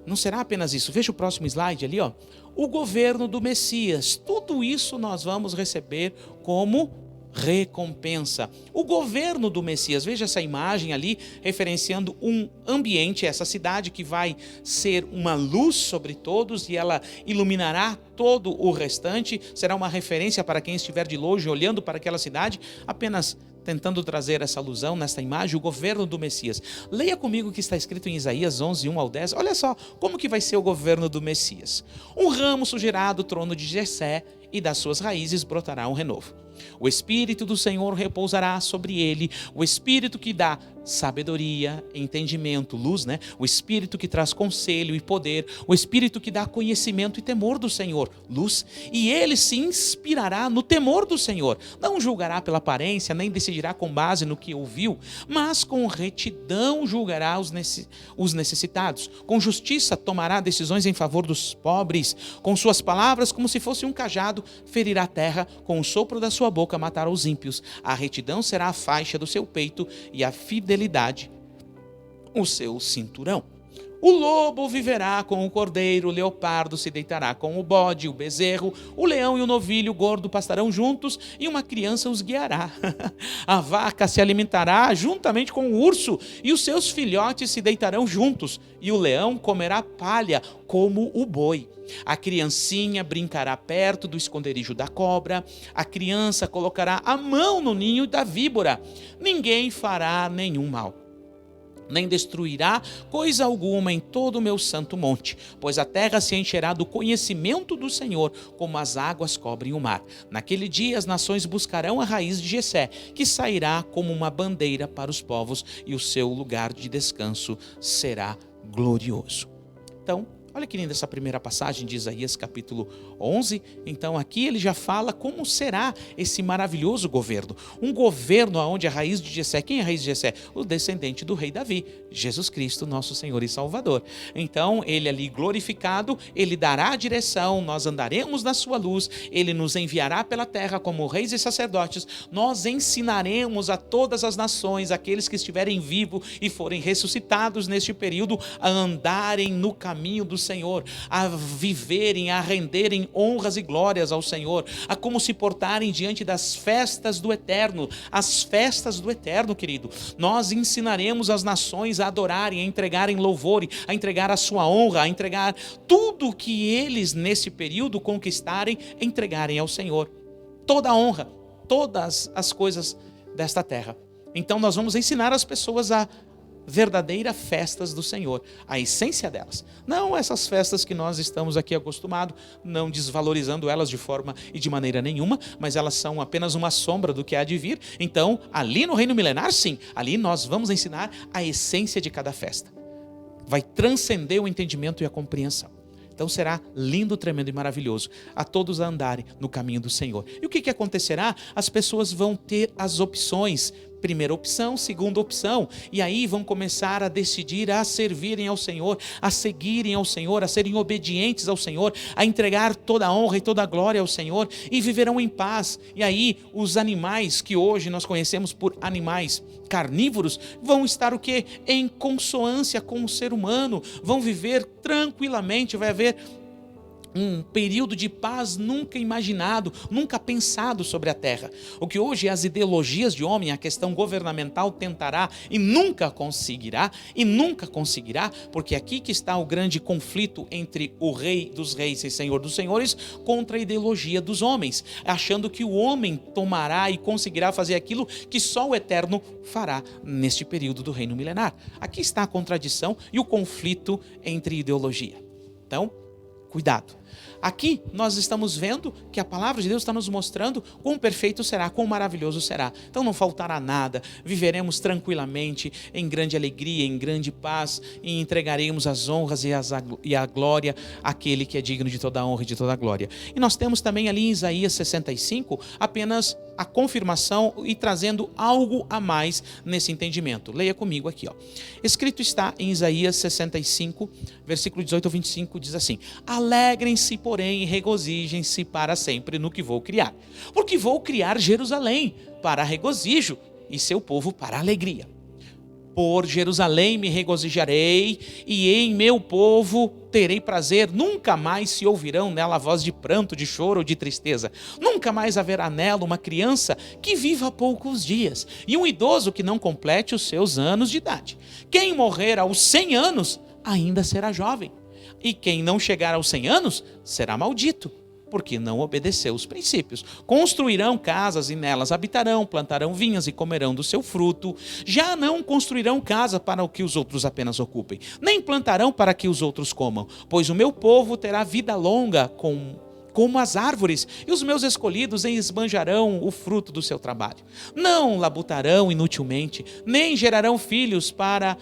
Não será apenas isso. Veja o próximo slide ali, ó. O governo do Messias. Tudo isso nós vamos receber como recompensa. O governo do Messias. Veja essa imagem ali, referenciando um ambiente, essa cidade que vai ser uma luz sobre todos e ela iluminará todo o restante. Será uma referência para quem estiver de longe olhando para aquela cidade, apenas tentando trazer essa alusão nesta imagem, o governo do Messias. Leia comigo o que está escrito em Isaías 11, 1 ao 10. Olha só como que vai ser o governo do Messias. Um ramo surgirá do trono de Jessé e das suas raízes brotará um renovo. O Espírito do Senhor repousará sobre ele, o Espírito que dá sabedoria, entendimento, luz, O Espírito que traz conselho e poder, o Espírito que dá conhecimento e temor do Senhor, luz, e ele se inspirará no temor do Senhor. Não julgará pela aparência, nem decidirá com base no que ouviu, mas com retidão julgará os necessitados. Com justiça tomará decisões em favor dos pobres. Com suas palavras, como se fosse um cajado, ferirá a terra. Com o sopro da sua boca matará os ímpios. A retidão será a faixa do seu peito e a fidelidade o seu cinturão. O lobo viverá com o cordeiro, o leopardo se deitará com o bode, o bezerro, o leão e o novilho gordo pastarão juntos e uma criança os guiará. A vaca se alimentará juntamente com o urso e os seus filhotes se deitarão juntos e o leão comerá palha como o boi. A criancinha brincará perto do esconderijo da cobra, a criança colocará a mão no ninho da víbora. Ninguém fará nenhum mal, nem destruirá coisa alguma em todo o meu santo monte, pois a terra se encherá do conhecimento do Senhor, como as águas cobrem o mar. Naquele dia as nações buscarão a raiz de Jessé, que sairá como uma bandeira para os povos, e o seu lugar de descanso será glorioso. Então, olha que linda essa primeira passagem de Isaías capítulo 11. Então aqui ele já fala como será esse maravilhoso governo. Um governo onde a raiz de Jessé, quem é a raiz de Jessé? O descendente do rei Davi, Jesus Cristo, nosso Senhor e Salvador. Então ele ali glorificado, ele dará a direção, nós andaremos na sua luz, ele nos enviará pela terra como reis e sacerdotes, nós ensinaremos a todas as nações, aqueles que estiverem vivos e forem ressuscitados neste período, a andarem no caminho do Senhor, a viverem, a renderem honras e glórias ao Senhor, a como se portarem diante das festas do Eterno. As festas do Eterno, querido. Nós ensinaremos as nações a adorarem, a entregarem louvor, a entregar a sua honra, a entregar tudo que eles nesse período conquistarem, entregarem ao Senhor. Toda a honra, todas as coisas desta terra. Então nós vamos ensinar as pessoas a verdadeiras festas do Senhor, a essência delas. Não essas festas que nós estamos aqui acostumados, não desvalorizando elas de forma e de maneira nenhuma, mas elas são apenas uma sombra do que há de vir. Então, ali no reino milenar, sim, ali nós vamos ensinar a essência de cada festa. Vai transcender o entendimento e a compreensão. Então será lindo, tremendo e maravilhoso a todos a andarem no caminho do Senhor. E o que acontecerá? As pessoas vão ter as opções. Primeira opção, segunda opção. E aí vão começar a decidir a servirem ao Senhor, a seguirem ao Senhor, a serem obedientes ao Senhor, a entregar toda a honra e toda a glória ao Senhor e viverão em paz. E aí os animais que hoje nós conhecemos por animais carnívoros vão estar o quê? Em consonância com o ser humano, vão viver tranquilamente, vai haver um período de paz nunca imaginado, nunca pensado sobre a terra. O que hoje as ideologias de homem, a questão governamental tentará e nunca conseguirá, porque aqui que está o grande conflito entre o rei dos reis e senhor dos senhores contra a ideologia dos homens, achando que o homem tomará e conseguirá fazer aquilo que só o Eterno fará neste período do reino milenar. Aqui está a contradição e o conflito entre ideologia. Então, cuidado. Aqui nós estamos vendo que a palavra de Deus está nos mostrando quão perfeito será, quão maravilhoso será. Então não faltará nada, viveremos tranquilamente, em grande alegria, em grande paz, e entregaremos as honras e a glória àquele que é digno de toda a honra e de toda a glória. E nós temos também ali em Isaías 65 apenas a confirmação e trazendo algo a mais nesse entendimento. Leia comigo aqui, ó. Escrito está em Isaías 65, versículo 18 ao 25, diz assim: alegrem-se, porém, e regozijem-se para sempre no que vou criar. Porque vou criar Jerusalém para regozijo e seu povo para alegria. Por Jerusalém me regozijarei, e em meu povo terei prazer. Nunca mais se ouvirão nela a voz de pranto, de choro ou de tristeza. Nunca mais haverá nela uma criança que viva poucos dias, e um idoso que não complete os seus anos de idade. Quem morrer aos 100 anos ainda será jovem, e quem não chegar aos 100 anos será maldito, porque não obedeceu os princípios. Construirão casas e nelas habitarão, plantarão vinhas e comerão do seu fruto. Já não construirão casa para o que os outros apenas ocupem, nem plantarão para que os outros comam, pois o meu povo terá vida longa como as árvores, e os meus escolhidos esbanjarão o fruto do seu trabalho. Não labutarão inutilmente, nem gerarão filhos para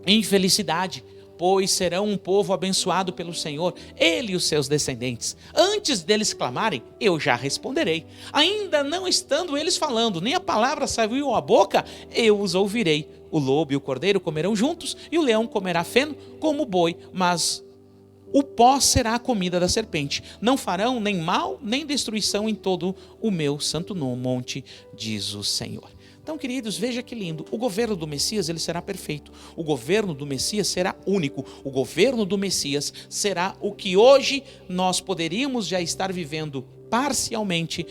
infelicidade, pois serão um povo abençoado pelo Senhor, ele e os seus descendentes. Antes deles clamarem, eu já responderei. Ainda não estando eles falando, nem a palavra saiu à boca, eu os ouvirei. O lobo e o cordeiro comerão juntos, e o leão comerá feno como o boi, mas o pó será a comida da serpente. Não farão nem mal, nem destruição em todo o meu santo monte, diz o Senhor. Então, queridos, veja que lindo. O governo do Messias, ele será perfeito. O governo do Messias será único. O governo do Messias será o que hoje nós poderíamos já estar vivendo parcialmente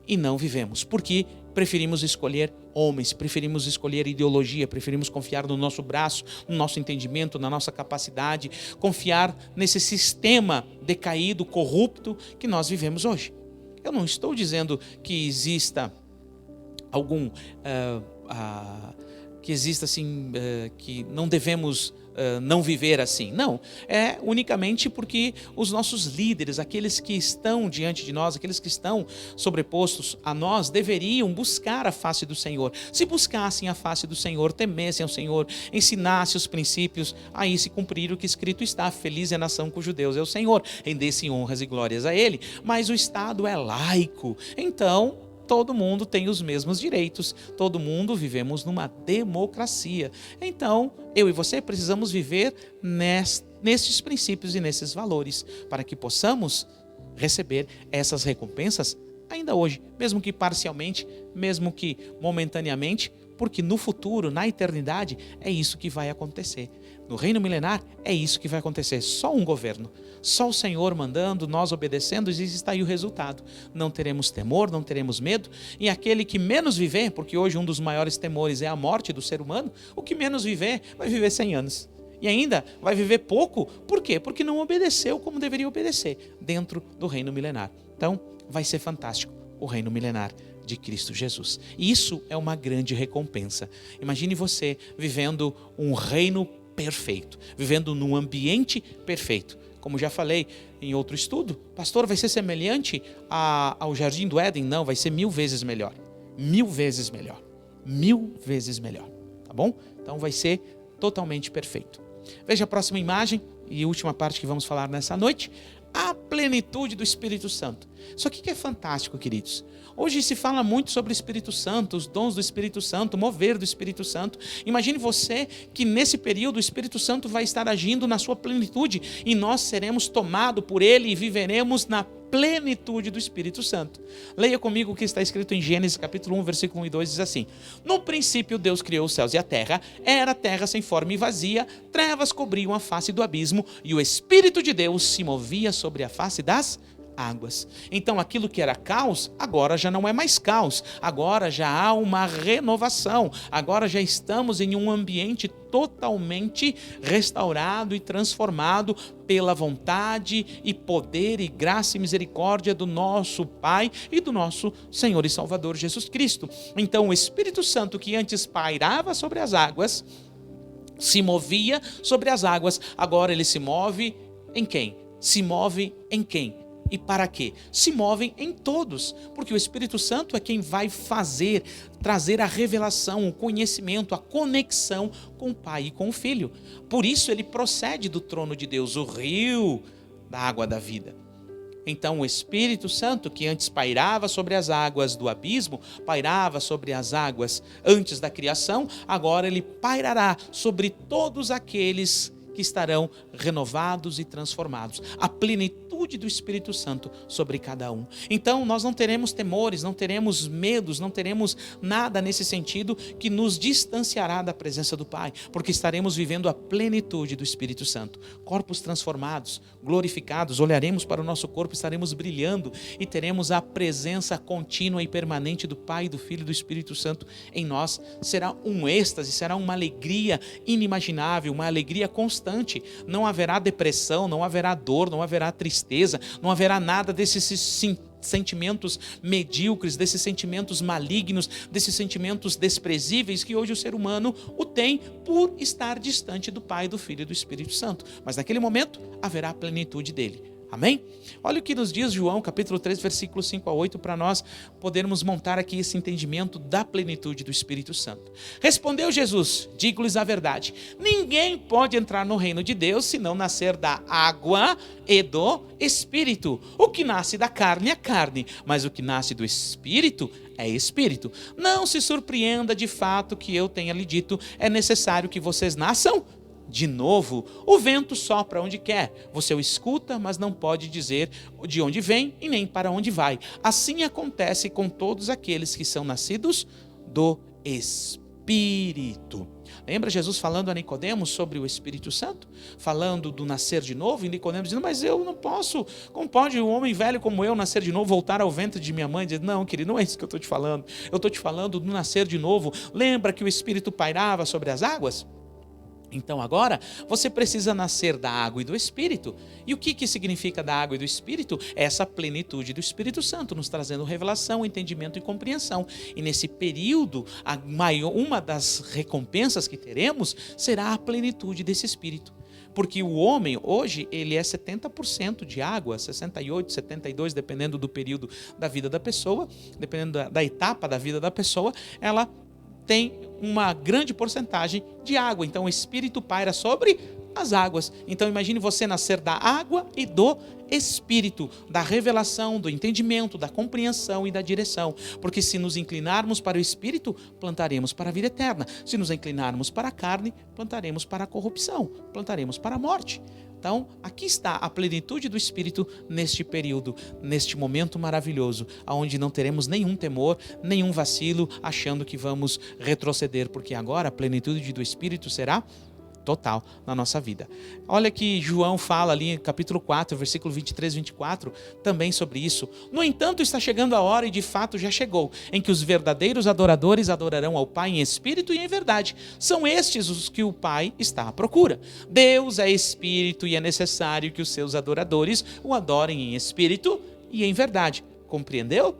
e não vivemos. Porque preferimos escolher homens, preferimos escolher ideologia, preferimos confiar no nosso braço, no nosso entendimento, na nossa capacidade, confiar nesse sistema decaído, corrupto que nós vivemos hoje. Eu não estou dizendo que exista que não devemos não viver assim. Não, é unicamente porque os nossos líderes, aqueles que estão diante de nós, aqueles que estão sobrepostos a nós, deveriam buscar a face do Senhor. Se buscassem a face do Senhor, temessem ao Senhor, ensinassem os princípios, aí se cumprir o que escrito está: feliz é a nação cujo Deus é o Senhor, rendessem honras e glórias a Ele. Mas o Estado é laico, então todo mundo tem os mesmos direitos, todo mundo vivemos numa democracia. Então, eu e você precisamos viver nesses princípios e nesses valores, para que possamos receber essas recompensas ainda hoje, mesmo que parcialmente, mesmo que momentaneamente, Porque no futuro, na eternidade, é isso que vai acontecer. No reino milenar, é isso que vai acontecer. Só um governo, só o Senhor mandando, nós obedecendo, e está aí o resultado. Não teremos temor, não teremos medo, e aquele que menos viver, porque hoje um dos maiores temores é a morte do ser humano, o que menos viver, vai viver 100 anos. E ainda vai viver pouco, por quê? Porque não obedeceu como deveria obedecer dentro do reino milenar. Então, vai ser fantástico o reino milenar de Cristo Jesus. E isso é uma grande recompensa. Imagine você vivendo um reino perfeito, vivendo num ambiente perfeito. Como já falei em outro estudo, pastor, vai ser semelhante ao Jardim do Éden? Não, vai ser 1000 vezes melhor. 1000 vezes melhor. 1000 vezes melhor. Tá bom? Então vai ser totalmente perfeito. Veja a próxima imagem e última parte que vamos falar nessa noite. A plenitude do Espírito Santo. Isso aqui que é fantástico, queridos. Hoje se fala muito sobre o Espírito Santo, os dons do Espírito Santo, o mover do Espírito Santo. Imagine você que nesse período o Espírito Santo vai estar agindo na sua plenitude e nós seremos tomados por ele e viveremos na plenitude do Espírito Santo. Leia comigo o que está escrito em Gênesis capítulo 1, versículo 1 e 2, diz assim: No princípio Deus criou os céus e a terra, era a terra sem forma e vazia, trevas cobriam a face do abismo e o Espírito de Deus se movia sobre a face das águas. Então aquilo que era caos, agora já não é mais caos, agora já há uma renovação, agora já estamos em um ambiente totalmente restaurado e transformado pela vontade e poder e graça e misericórdia do nosso Pai e do nosso Senhor e Salvador Jesus Cristo. Então o Espírito Santo que antes pairava sobre as águas, se movia sobre as águas, agora ele se move em quem? Se move em quem? E para quê? Se movem em todos, porque o Espírito Santo é quem vai trazer a revelação, o conhecimento, a conexão com o Pai e com o Filho. Por isso ele procede do trono de Deus, o rio da água da vida. Então o Espírito Santo, que antes pairava sobre as águas do abismo, pairava sobre as águas antes da criação, agora ele pairará sobre todos aqueles que estarão renovados e transformados. A plenitude do Espírito Santo sobre cada um. Então nós não teremos temores, não teremos medos, não teremos nada nesse sentido que nos distanciará da presença do Pai, porque estaremos vivendo a plenitude do Espírito Santo. Corpos transformados, glorificados, olharemos para o nosso corpo, estaremos brilhando e teremos a presença contínua e permanente do Pai, do Filho e do Espírito Santo em nós. Será um êxtase, será uma alegria inimaginável, uma alegria constante. Não haverá depressão, não haverá dor, não haverá tristeza, não haverá nada desses sentimentos medíocres, desses sentimentos malignos, desses sentimentos desprezíveis que hoje o ser humano o tem por estar distante do Pai, do Filho e do Espírito Santo. Mas naquele momento haverá a plenitude dele. Amém? Olha o que nos diz João, capítulo 3, versículos 5 a 8, para nós podermos montar aqui esse entendimento da plenitude do Espírito Santo. Respondeu Jesus: digo-lhes a verdade, ninguém pode entrar no reino de Deus se não nascer da água e do Espírito. O que nasce da carne é carne, mas o que nasce do Espírito é Espírito. Não se surpreenda de fato que eu tenha lhe dito, é necessário que vocês nasçam de novo. O vento sopra onde quer, você o escuta, mas não pode dizer de onde vem e nem para onde vai. Assim acontece com todos aqueles que são nascidos do Espírito. Lembra Jesus falando a Nicodemos sobre o Espírito Santo? Falando do nascer de novo, e Nicodemos dizendo: mas eu não posso, como pode um homem velho como eu nascer de novo, voltar ao ventre de minha mãe? Diz: não, querido, não é isso que eu estou te falando. Eu estou te falando do nascer de novo. Lembra que o Espírito pairava sobre as águas? Então agora você precisa nascer da água e do Espírito. E o que significa da água e do Espírito? Essa plenitude do Espírito Santo, nos trazendo revelação, entendimento e compreensão. E nesse período, uma das recompensas que teremos será a plenitude desse Espírito. Porque o homem hoje, ele é 70% de água, 68%, 72%, dependendo do período da vida da pessoa, dependendo da etapa da vida da pessoa, ela tem uma grande porcentagem de água. Então o Espírito paira sobre as águas. Então imagine você nascer da água e do Espírito, da revelação, do entendimento, da compreensão e da direção. Porque se nos inclinarmos para o Espírito, plantaremos para a vida eterna. Se nos inclinarmos para a carne, plantaremos para a corrupção, plantaremos para a morte. Então, aqui está a plenitude do Espírito neste período, neste momento maravilhoso, onde não teremos nenhum temor, nenhum vacilo, achando que vamos retroceder, porque agora a plenitude do Espírito será total na nossa vida. Olha que João fala ali em capítulo 4, versículo 23 e 24, também sobre isso. No entanto, está chegando a hora, e de fato já chegou, em que os verdadeiros adoradores adorarão ao Pai em espírito e em verdade. São estes os que o Pai está à procura. Deus é espírito e é necessário que os seus adoradores o adorem em espírito e em verdade. Compreendeu?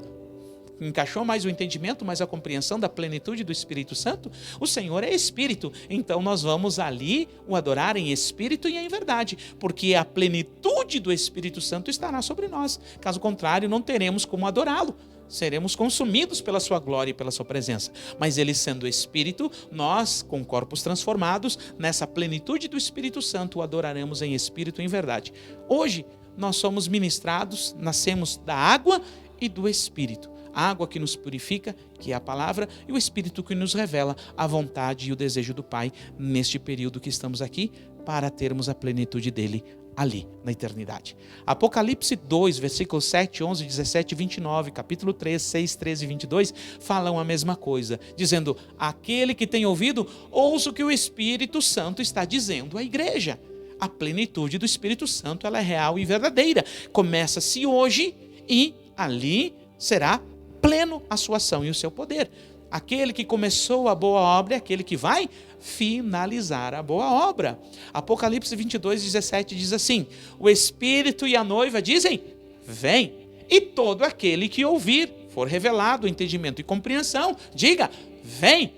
Encaixou mais o entendimento, mais a compreensão da plenitude do Espírito Santo? O Senhor é Espírito, então nós vamos ali o adorar em Espírito e em verdade, porque a plenitude do Espírito Santo estará sobre nós. Caso contrário, não teremos como adorá-lo. Seremos consumidos pela sua glória e pela sua presença. Mas ele sendo Espírito, nós, com corpos transformados, nessa plenitude do Espírito Santo, o adoraremos em Espírito e em verdade. Hoje, nós somos ministrados, nascemos da água e do Espírito. A água que nos purifica, que é a palavra, e o Espírito que nos revela a vontade e o desejo do Pai neste período que estamos aqui, para termos a plenitude dele ali, na eternidade. Apocalipse 2, versículos 7, 11, 17 e 29, capítulo 3, 6, 13 e 22, falam a mesma coisa, dizendo: aquele que tem ouvido, ouça o que o Espírito Santo está dizendo à igreja. A plenitude do Espírito Santo, ela é real e verdadeira. Começa-se hoje e ali será pleno a sua ação e o seu poder. Aquele que começou a boa obra é aquele que vai finalizar a boa obra. Apocalipse 22, 17 diz assim: o Espírito e a noiva dizem: vem. E todo aquele que ouvir, for revelado o entendimento e compreensão, diga: vem.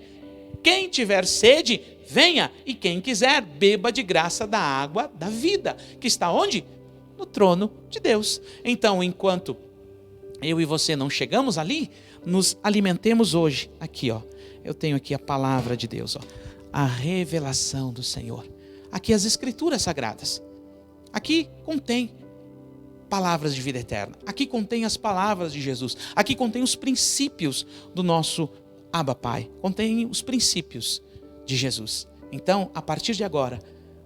Quem tiver sede, venha. E quem quiser, beba de graça da água da vida, que está onde? No trono de Deus. Então, enquanto eu e você não chegamos ali, nos alimentemos hoje. Aqui, ó, eu tenho aqui a palavra de Deus, ó, a revelação do Senhor. Aqui as escrituras sagradas. Aqui contém palavras de vida eterna. Aqui contém as palavras de Jesus. Aqui contém os princípios do nosso Abba Pai. Contém os princípios de Jesus. Então, a partir de agora,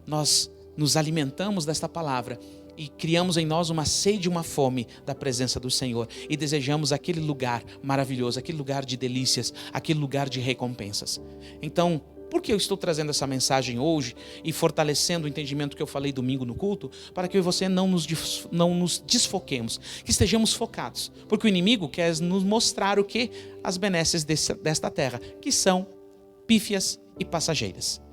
nós nos alimentamos desta palavra e criamos em nós uma sede e uma fome da presença do Senhor. E desejamos aquele lugar maravilhoso, aquele lugar de delícias, aquele lugar de recompensas. Então, por que eu estou trazendo essa mensagem hoje e fortalecendo o entendimento que eu falei domingo no culto? Para que eu e você não nos desfoquemos, que estejamos focados. Porque o inimigo quer nos mostrar o que? As benesses desta terra, que são pífias e passageiras.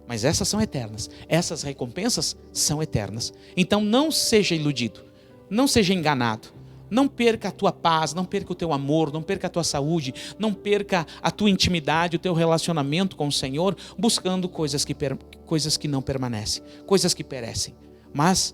Mas essas são eternas, essas recompensas são eternas. Então não seja iludido, não seja enganado, não perca a tua paz, não perca o teu amor, não perca a tua saúde, não perca a tua intimidade, o teu relacionamento com o Senhor, buscando coisas que não permanecem, coisas que perecem. Mas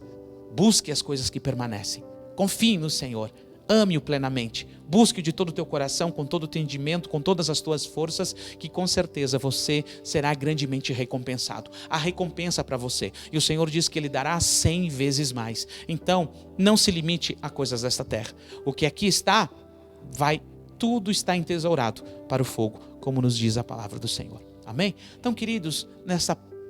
busque as coisas que permanecem, confie no Senhor. Ame-o plenamente, busque de todo o teu coração, com todo o entendimento, com todas as tuas forças, que com certeza você será grandemente recompensado. Há recompensa para você, e o Senhor diz que Ele dará 100 vezes mais. Então, não se limite a coisas desta terra. O que aqui está, tudo está entesourado para o fogo, como nos diz a palavra do Senhor. Amém? Então, queridos,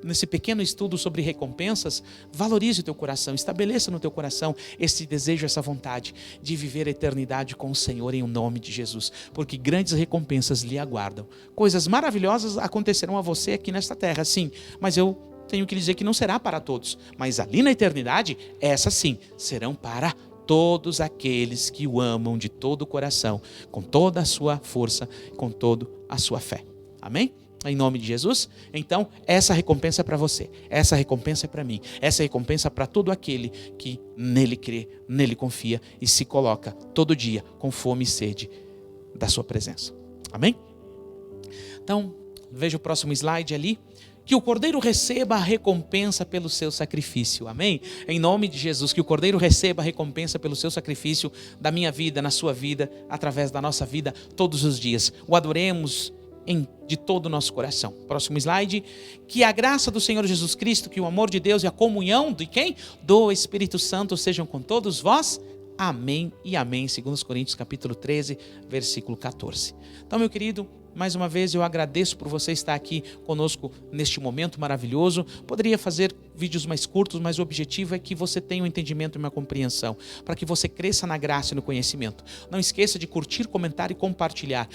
nesse pequeno estudo sobre recompensas, valorize o teu coração, estabeleça no teu coração esse desejo, essa vontade de viver a eternidade com o Senhor em nome de Jesus, porque grandes recompensas lhe aguardam. Coisas maravilhosas acontecerão a você aqui nesta terra, sim, mas eu tenho que dizer que não será para todos, mas ali na eternidade, essas sim, serão para todos aqueles que o amam de todo o coração, com toda a sua força, com toda a sua fé. Amém? Em nome de Jesus. Então, essa recompensa é para você, essa recompensa é para mim, essa recompensa é para todo aquele que nele crê, nele confia e se coloca todo dia com fome e sede da sua presença. Amém? Então, veja o próximo slide ali. Que o Cordeiro receba a recompensa pelo seu sacrifício. Amém? Em nome de Jesus, que o Cordeiro receba a recompensa pelo seu sacrifício da minha vida, na sua vida, através da nossa vida, todos os dias. O adoremos de todo o nosso coração. Próximo slide. Que a graça do Senhor Jesus Cristo, que o amor de Deus e a comunhão de quem? Do Espírito Santo sejam com todos vós. Amém e amém. 2 Coríntios capítulo 13, versículo 14. Então, meu querido, mais uma vez eu agradeço por você estar aqui conosco neste momento maravilhoso. Poderia fazer vídeos mais curtos, mas o objetivo é que você tenha um entendimento e uma compreensão, para que você cresça na graça e no conhecimento. Não esqueça de curtir, comentar e compartilhar.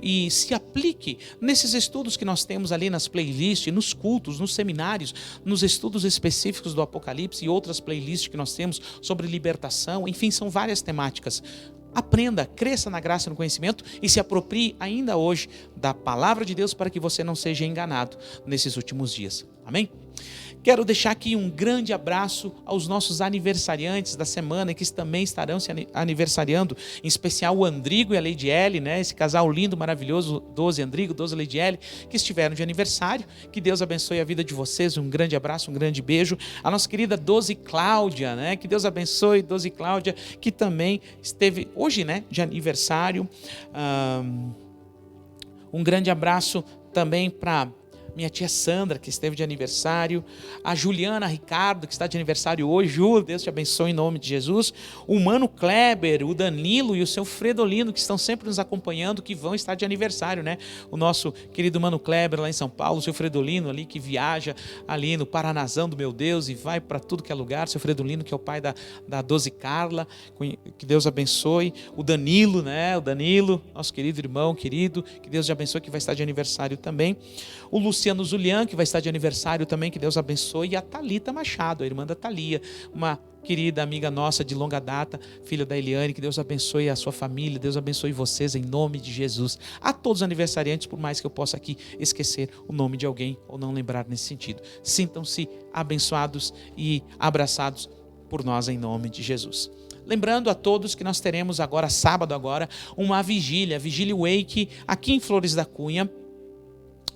E se aplique nesses estudos que nós temos ali nas playlists, nos cultos, nos seminários, nos estudos específicos do Apocalipse e outras playlists que nós temos sobre libertação. Enfim, são várias temáticas. Aprenda, cresça na graça e no conhecimento e se aproprie ainda hoje da palavra de Deus para que você não seja enganado nesses últimos dias. Amém? Quero deixar aqui um grande abraço aos nossos aniversariantes da semana, que também estarão se aniversariando, em especial o Andrigo e a Lady L, né? Esse casal lindo, maravilhoso, 12 Andrigo, 12 Lady L, que estiveram de aniversário. Que Deus abençoe a vida de vocês, um grande abraço, um grande beijo. A nossa querida 12 Cláudia, né? Que Deus abençoe 12 Cláudia, que também esteve hoje, né, de aniversário. Um grande abraço também para minha tia Sandra, que esteve de aniversário, a Juliana Ricardo, que está de aniversário hoje. Ju, Deus te abençoe em nome de Jesus. O Mano Kleber, o Danilo e o seu Fredolino, que estão sempre nos acompanhando, que vão estar de aniversário, né? O nosso querido Mano Kleber lá em São Paulo, o seu Fredolino ali, que viaja ali no Paranazão do meu Deus e vai para tudo que é lugar. Seu Fredolino, que é o pai da 12 Carla, que Deus abençoe. O Danilo, né? O Danilo, nosso querido irmão, querido, que Deus te abençoe, que vai estar de aniversário também. O Luciano Zulian, que vai estar de aniversário também, que Deus abençoe. E a Thalita Machado, a irmã da Thalia, uma querida amiga nossa de longa data, filha da Eliane, que Deus abençoe a sua família, Deus abençoe vocês em nome de Jesus. A todos os aniversariantes, por mais que eu possa aqui esquecer o nome de alguém ou não lembrar nesse sentido, sintam-se abençoados e abraçados por nós em nome de Jesus. Lembrando a todos que nós teremos agora, sábado agora, uma vigília Wake aqui em Flores da Cunha,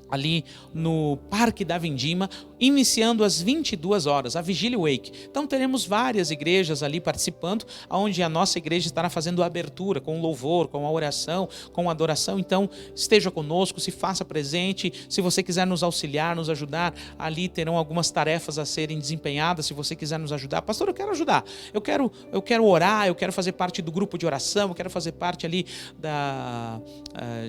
ali no Parque da Vindima, iniciando às 22 horas, a Vigília Wake. Então teremos várias igrejas ali participando, onde a nossa igreja estará fazendo a abertura, com louvor, com a oração, com a adoração. Então esteja conosco, se faça presente. Se você quiser nos auxiliar, nos ajudar, ali terão algumas tarefas a serem desempenhadas. Se você quiser nos ajudar, pastor, eu quero ajudar, eu quero orar, eu quero fazer parte do grupo de oração, eu quero fazer parte ali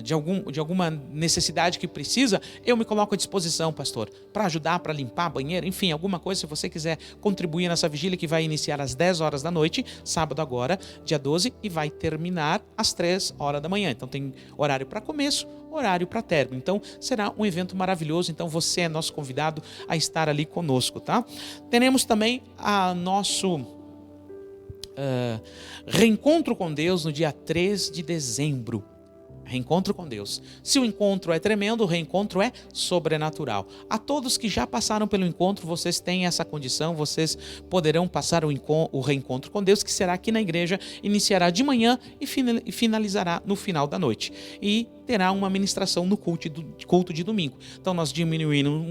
de alguma necessidade que precisa, eu me coloco à disposição, pastor, para ajudar, para limpar a banheira, enfim, alguma coisa. Se você quiser contribuir nessa vigília, que vai iniciar às 10 horas da noite, sábado agora, dia 12, e vai terminar às 3 horas da manhã. Então tem horário para começo, horário para término. Então será um evento maravilhoso. Então você é nosso convidado a estar ali conosco, tá? Teremos também a nosso reencontro com Deus no dia 3 de dezembro. Reencontro com Deus. Se o encontro é tremendo, o reencontro é sobrenatural. A todos que já passaram pelo encontro, vocês têm essa condição, vocês poderão passar o reencontro com Deus, que será aqui na igreja, iniciará de manhã e finalizará no final da noite. E terá uma ministração no culto de domingo. Então nós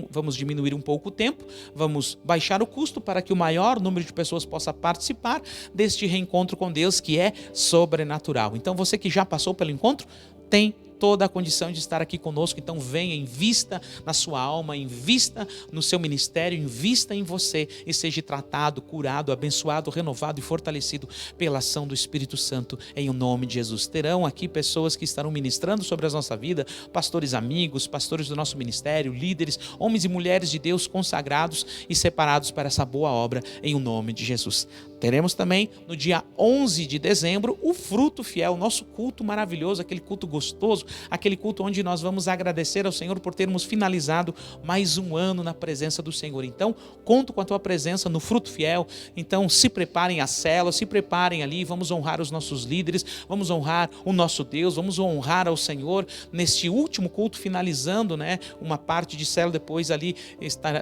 vamos diminuir um pouco o tempo, vamos baixar o custo para que o maior número de pessoas possa participar deste reencontro com Deus, que é sobrenatural. Então você que já passou pelo encontro, tem toda a condição de estar aqui conosco. Então venha, invista na sua alma, invista no seu ministério, invista em você e seja tratado, curado, abençoado, renovado e fortalecido pela ação do Espírito Santo em nome de Jesus. Terão aqui pessoas que estarão ministrando sobre a nossa vida, pastores amigos, pastores do nosso ministério, líderes, homens e mulheres de Deus consagrados e separados para essa boa obra em nome de Jesus. Teremos também no dia 11 de dezembro o Fruto Fiel, nosso culto maravilhoso, aquele culto gostoso, aquele culto onde nós vamos agradecer ao Senhor por termos finalizado mais um ano na presença do Senhor. Então, conto com a tua presença no Fruto Fiel. Então, se preparem a célula, se preparem ali, vamos honrar os nossos líderes, vamos honrar o nosso Deus, vamos honrar ao Senhor neste último culto, finalizando, né, uma parte de célula. Depois ali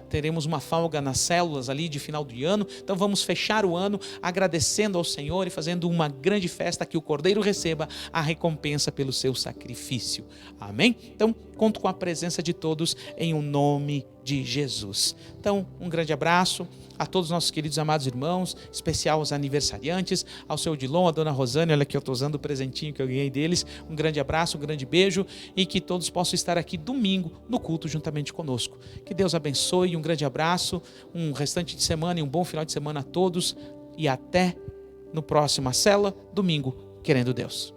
teremos uma folga nas células ali de final de ano. Então, vamos fechar o ano agradecendo ao Senhor e fazendo uma grande festa, que o Cordeiro receba a recompensa pelo seu sacrifício. Amém? Então, conto com a presença de todos em o nome de Jesus. Então, um grande abraço a todos os nossos queridos amados irmãos, especial aos aniversariantes, ao seu Odilon, a dona Rosane, olha que eu estou usando o presentinho que eu ganhei deles. Um grande abraço, um grande beijo e que todos possam estar aqui domingo no culto juntamente conosco. Que Deus abençoe, um grande abraço, um restante de semana e um bom final de semana a todos e até no próximo célula, domingo, querendo Deus.